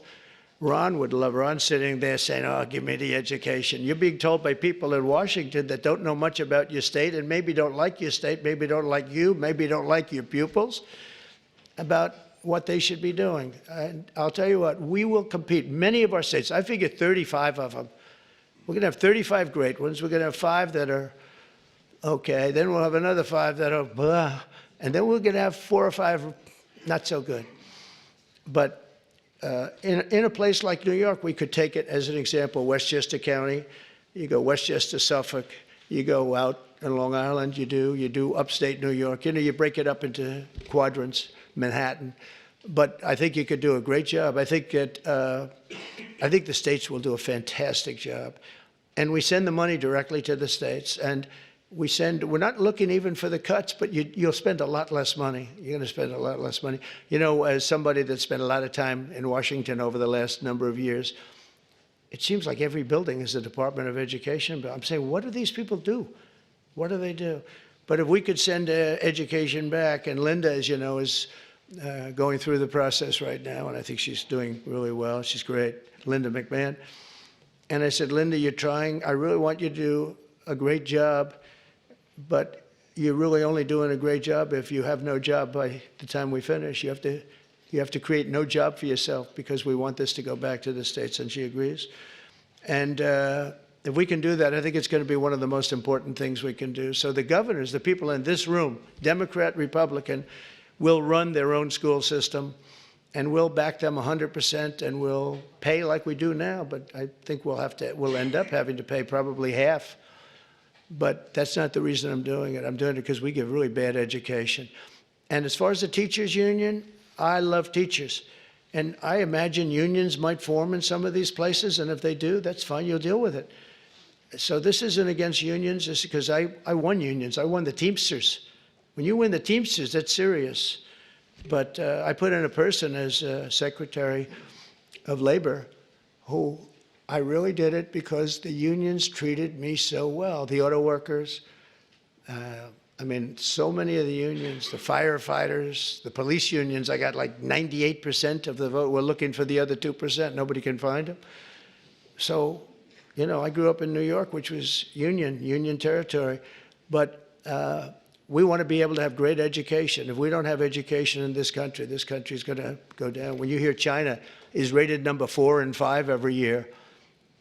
Ron would love, Ron sitting there saying, oh, give me the education. You're being told by people in Washington that don't know much about your state and maybe don't like your state, maybe don't like you, maybe don't like your pupils, about what they should be doing. And I'll tell you what, we will compete. Many of our states, I figure 35 of them. We're going to have 35 great ones. We're going to have 5 that are okay. Then we'll have another 5 that are blah. And then we're going to have 4 or 5 not so good. But in a place like New York, we could take it as an example, Westchester County. You go Westchester, Suffolk, you go out on Long Island, you do upstate New York. You break it up into quadrants, Manhattan. But I think you could do a great job. I think the states will do a fantastic job. And we send the money directly to the states. And we're not looking even for the cuts, but you'll spend a lot less money. You're going to spend a lot less money. As somebody that spent a lot of time in Washington over the last number of years, it seems like every building is a Department of Education. But I'm saying, what do these people do? What do they do? But if we could send education back, and Linda, as you know, is going through the process right now, and I think she's doing really well. She's great, Linda McMahon. And I said, Linda, you're trying. I really want you to do a great job, but you're really only doing a great job if you have no job by the time we finish. You have to create no job for yourself because we want this to go back to the states, and she agrees. And if we can do that, I think it's going to be one of the most important things we can do. So the governors, the people in this room, Democrat, Republican, will run their own school system, and we'll back them 100%, and we'll pay like we do now. But I think we'll end up having to pay probably half. But that's not the reason I'm doing it. I'm doing it because we give really bad education. And as far as the teachers union, I love teachers. And I imagine unions might form in some of these places, and if they do, that's fine, you'll deal with it. So this isn't against unions, it's because I won unions. I won the Teamsters. When you win the Teamsters, that's serious. But I put in a person as Secretary of Labor who I really did it because the unions treated me so well. The auto workers, so many of the unions, the firefighters, the police unions, I got like 98% of the vote. We're looking for the other 2%. Nobody can find them. So, I grew up in New York, which was union territory. But we want to be able to have great education. If we don't have education in this country's going to go down. When you hear China is rated number 4 and 5 every year,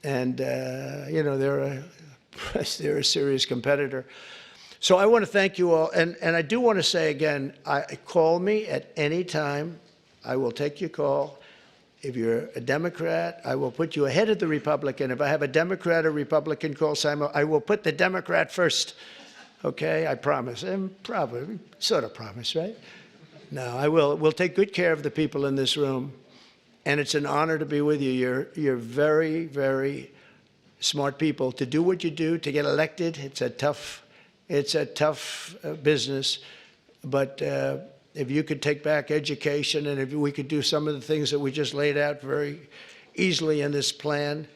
and they're a serious competitor. So I want to thank you all, and I do want to say again, call me at any time. I will take your call. If you're a Democrat, I will put you ahead of the Republican. If I have a Democrat or Republican call, Simon, I will put the Democrat first. Okay, I promise. And probably, sort of promise, right? No, I will. We'll take good care of the people in this room. And it's an honor to be with you. You're very, very smart people. To do what you do, to get elected, it's a tough business. But if you could take back education, and if we could do some of the things that we just laid out very easily in this plan,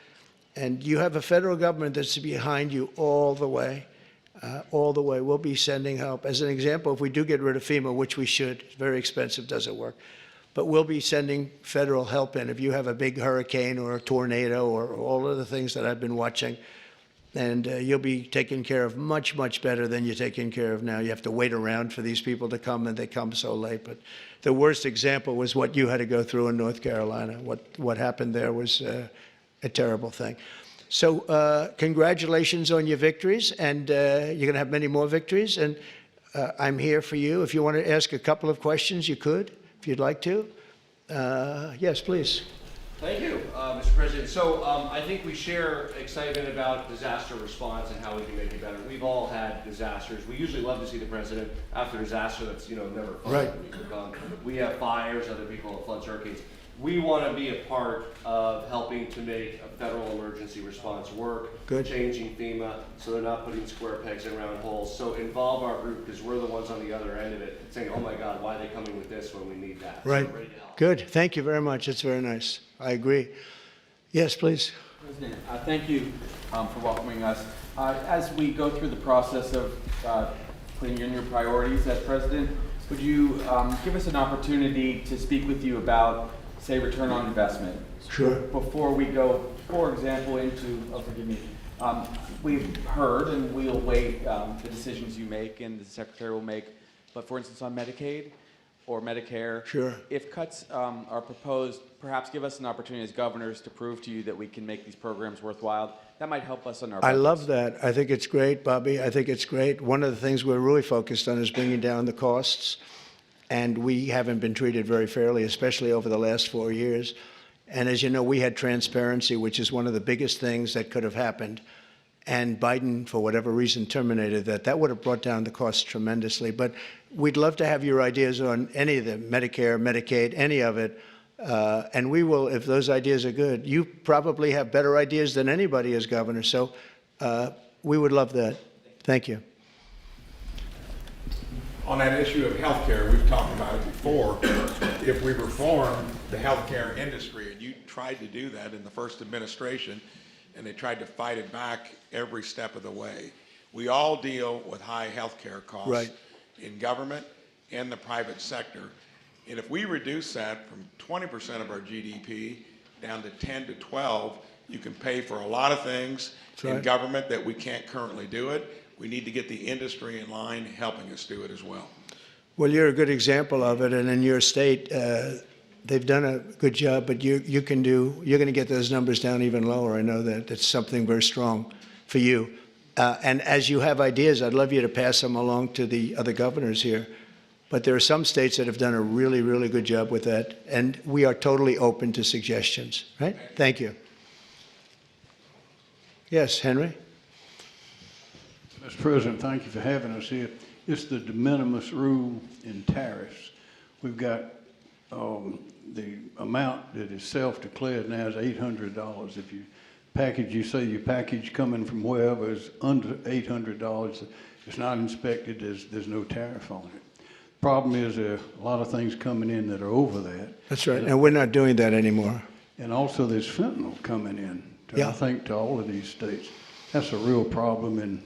and you have a federal government that's behind you all the way. We'll be sending help. As an example, if we do get rid of FEMA, which we should, it's very expensive, doesn't work. But we'll be sending federal help in if you have a big hurricane or a tornado or all of the things that I've been watching. And you'll be taken care of much, much better than you're taken care of now. You have to wait around for these people to come, and they come so late. But the worst example was what you had to go through in North Carolina. What happened there was a terrible thing. So congratulations on your victories, and you're going to have many more victories. And I'm here for you. If you want to ask a couple of questions, you could, if you'd like to. Yes, please. Thank you, Mr. President. So I think we share excitement about disaster response and how we can make it better. We've all had disasters. We usually love to see the president after disaster. That's never fun. Right. We have fires, other people have floods, hurricanes. We want to be a part of helping to make a federal emergency response work, Good. Changing FEMA so they're not putting square pegs in round holes. So involve our group because we're the ones on the other end of it saying, oh my God, why are they coming with this when we need that? Right. So we're ready to help. Good. Thank you very much. It's very nice. I agree. Yes, please. President, thank you for welcoming us. As we go through the process of putting in your priorities as president, would you give us an opportunity to speak with you about, say, return on investment? Sure. Before we go, for example, into, we've heard and we'll wait the decisions you make and the Secretary will make, but for instance on Medicaid or Medicare, Sure. if cuts are proposed, perhaps give us an opportunity as governors to prove to you that we can make these programs worthwhile. That might help us on our I budgets. love that. I think it's great, Bobby. I think it's great. One of the things we're really focused on is bringing down the costs, and we haven't been treated very fairly, especially over the last 4 years. And as you know, we had transparency, which is one of the biggest things that could have happened. And Biden, for whatever reason, terminated that. That would have brought down the cost tremendously. But we'd love to have your ideas on any of them, Medicare, Medicaid, any of it. And we will, if those ideas are good. You probably have better ideas than anybody as governor. So we would love that. Thank you. On that issue of healthcare, we've talked about it before. If we reform the healthcare industry, and you tried to do that in the first administration, and they tried to fight it back every step of the way. We all deal with high healthcare costs Right. in government and the private sector. And if we reduce that from 20% of our GDP down to 10 to 12, you can pay for a lot of things in right. government that we can't currently do it. We need to get the industry in line helping us do it as well. Well, you're a good example of it, and in your state, they've done a good job. But you're going to get those numbers down even lower. I know that that's something very strong for you. And as you have ideas, I'd love you to pass them along to the other governors here. But there are some states that have done a really, really good job with that, and we are totally open to suggestions. Right? Thank you. Yes, Henry. Mr. President, thank you for having us here. It's the de minimis rule in tariffs. We've got the amount that is self-declared now is $800. If you say your package coming from wherever is under $800, it's not inspected, there's no tariff on it. Problem is there are a lot of things coming in that are over that. That's right, and we're not doing that anymore. And also there's fentanyl coming in, Yeah. I think, to all of these states. That's a real problem, and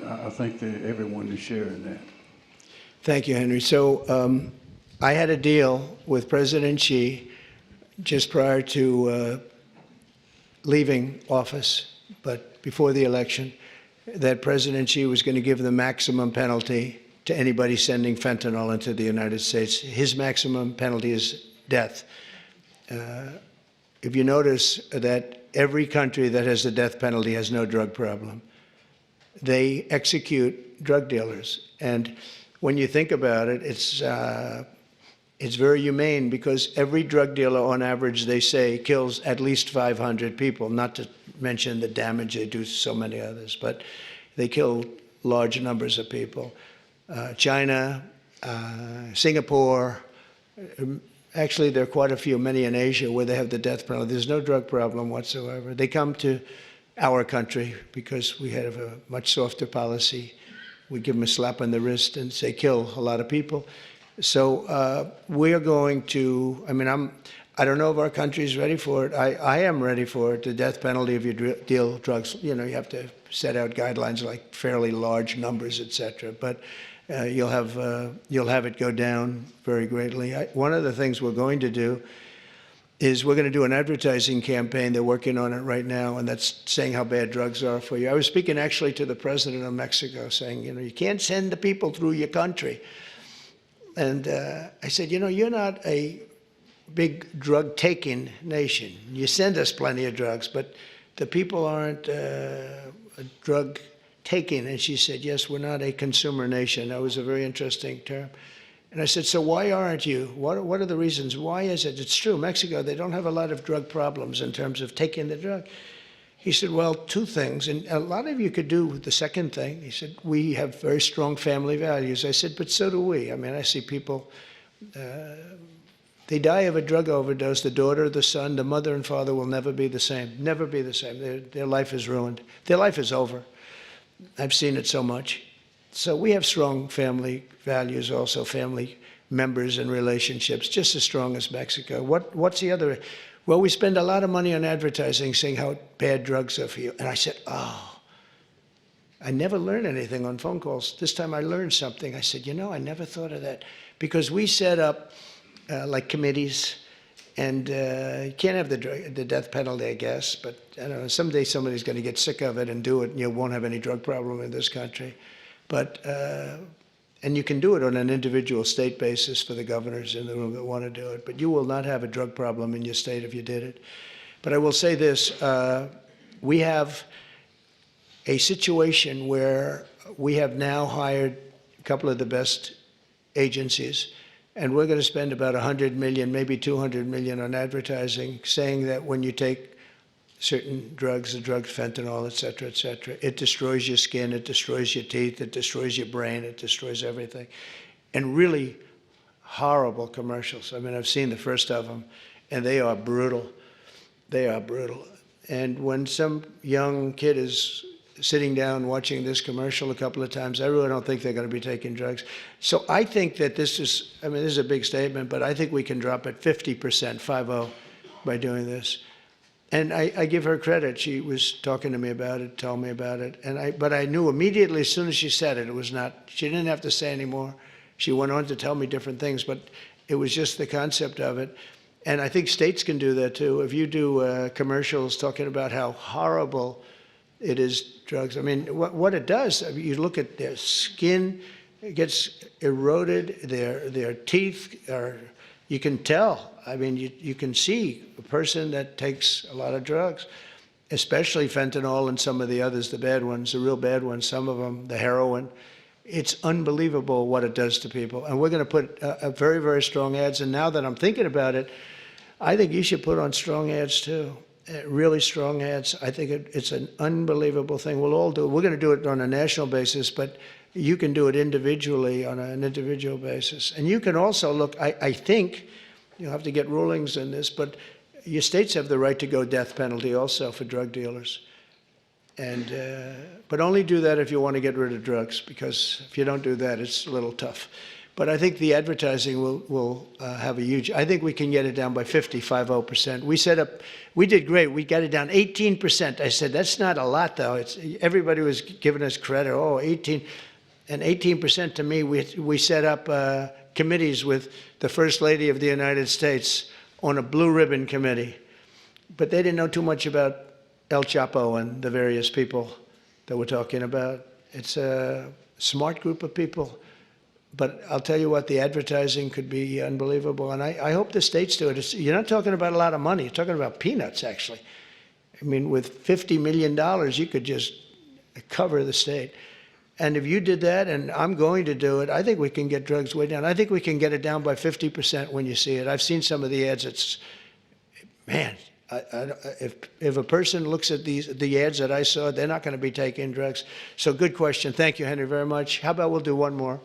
I think that everyone is sharing that. Thank you, Henry. So I had a deal with President Xi just prior to leaving office, but before the election, that President Xi was going to give the maximum penalty to anybody sending fentanyl into the United States. His maximum penalty is death. If you notice that every country that has the death penalty has no drug problem. They execute drug dealers. And when you think about it, it's very humane because every drug dealer, on average, they say, kills at least 500 people, not to mention the damage they do to so many others. But they kill large numbers of people. China, Singapore, actually, there are quite a few, many in Asia, where they have the death penalty. There's no drug problem whatsoever. They come to our country because we have a much softer policy. We give them a slap on the wrist and say, kill a lot of people. So we are going to, I don't know if our country is ready for it. I am ready for it, the death penalty if you deal drugs. You know, you have to set out guidelines like fairly large numbers, et cetera. But you'll have it go down very greatly. One of the things we're going to do is we're going to do an advertising campaign. They're working on it right now, and that's saying how bad drugs are for you. I was speaking actually to the president of Mexico saying, you know, you can't send the people through your country. And I said, you know, you're not a big drug-taking nation. You send us plenty of drugs, but the people aren't drug-taking. And she said, yes, we're not a consumer nation. That was a very interesting term. And I said, so why aren't you? What are the reasons? Why is it? It's true, Mexico, they don't have a lot of drug problems in terms of taking the drug. He said, well, two things, and a lot of you could do the second thing. He said, we have very strong family values. I said, but so do we. I mean, I see people, they die of a drug overdose. The daughter, the son, the mother and father will never be the same, never be the same. Their life is ruined. Their life is over. I've seen it so much. So we have strong family values, also family members and relationships, just as strong as Mexico. What's the other? Well, we spend a lot of money on advertising saying how bad drugs are for you. And I said, oh, I never learned anything on phone calls. This time I learned something. I said, you know, I never thought of that. Because we set up like committees, and you can't have the death penalty, I guess, but I don't know, someday somebody's going to get sick of it and do it, and you won't have any drug problem in this country. But, and you can do it on an individual state basis for the governors in the room that want to do it, but you will not have a drug problem in your state if you did it. But I will say this, we have a situation where we have now hired a couple of the best agencies And we're going to spend about 100 million, maybe 200 million on advertising, saying that when you take certain drugs, the drug fentanyl, et cetera, it destroys your skin, it destroys your teeth, it destroys your brain, it destroys everything. And really horrible commercials. I mean, I've seen the first of them, and they are brutal. They are brutal. And when some young kid is sitting down watching this commercial a couple of times, I really don't think they're going to be taking drugs. So I think that this is, I mean, this is a big statement, but I think we can drop it 50%, 50, by doing this. And I give her credit. She was talking to me about it, telling me about it. But I knew immediately as soon as she said it, it was not, she didn't have to say anymore. She went on to tell me different things, but it was just the concept of it. And I think states can do that too. If you do commercials talking about how horrible it is, drugs. I mean, what it does, I mean, you look at their skin, it gets eroded, their teeth are, you can tell. I mean, you can see a person that takes a lot of drugs, especially fentanyl and some of the others, the bad ones, the real bad ones, some of them, the heroin. It's unbelievable what it does to people. And we're going to put very, very strong ads. And now that I'm thinking about it, I think you should put on strong ads too. Really strong ads. I think it's an unbelievable thing. We'll all do it. We're going to do it on a national basis, but you can do it individually on an individual basis. And you can also look, I think, you'll have to get rulings in this, but your states have the right to go death penalty also for drug dealers. And, but only do that if you want to get rid of drugs, because if you don't do that, it's a little tough. But I think the advertising will have a huge, I think we can get it down by 50%. We did great. We got it down 18%. I said, that's not a lot though. Everybody was giving us credit. Oh, 18. And 18% to me, we set up committees with the First Lady of the United States on a blue ribbon committee. But they didn't know too much about El Chapo and the various people that we're talking about. It's a smart group of people. But I'll tell you what, the advertising could be unbelievable. And I hope the states do it. You're not talking about a lot of money. You're talking about peanuts, actually. I mean, with $50 million, you could just cover the state. And if you did that, and I'm going to do it, I think we can get drugs way down. I think we can get it down by 50% when you see it. I've seen some of the ads. It's, man, if a person looks at the ads that I saw, they're not going to be taking drugs. So good question. Thank you, Henry, very much. How about we'll do one more?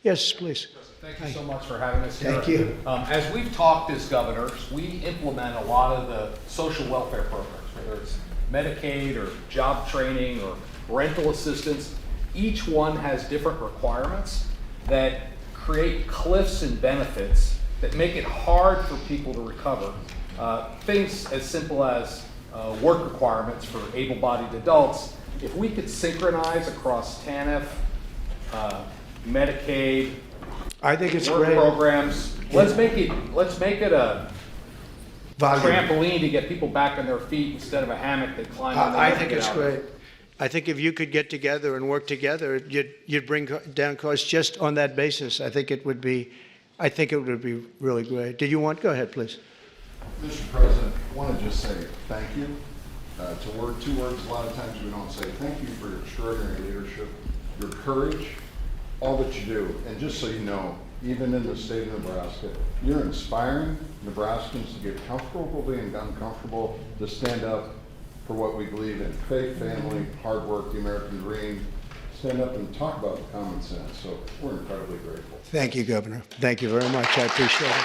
Yes, please. Thank you so much for having us here. Thank you. As we've talked as governors, we implement a lot of the social welfare programs, whether it's Medicaid or job training or rental assistance. Each one has different requirements that create cliffs and benefits that make it hard for people to recover. Things as simple as work requirements for able-bodied adults. If we could synchronize across TANF, Medicaid, I think it's work great. programs. Let's make it a Volume. trampoline to get people back on their feet instead of a hammock that climb on. I think it's great. I think if you could get together and work together, you'd bring down costs just on that basis. I think it would be really great. Did you want? Go ahead, please. Mr. President, I want to just say thank you. Two words, a lot of times we don't say thank you for your extraordinary leadership, your courage, all that you do. And just so you know, even in the state of Nebraska, you're inspiring Nebraskans to get comfortably and uncomfortable, to stand up for what we believe in: faith, family, hard work, the American dream. Stand up and talk about common sense. So we're incredibly grateful. Thank you, Governor. Thank you very much. I appreciate it.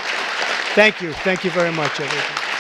Thank you. Thank you very much, everyone.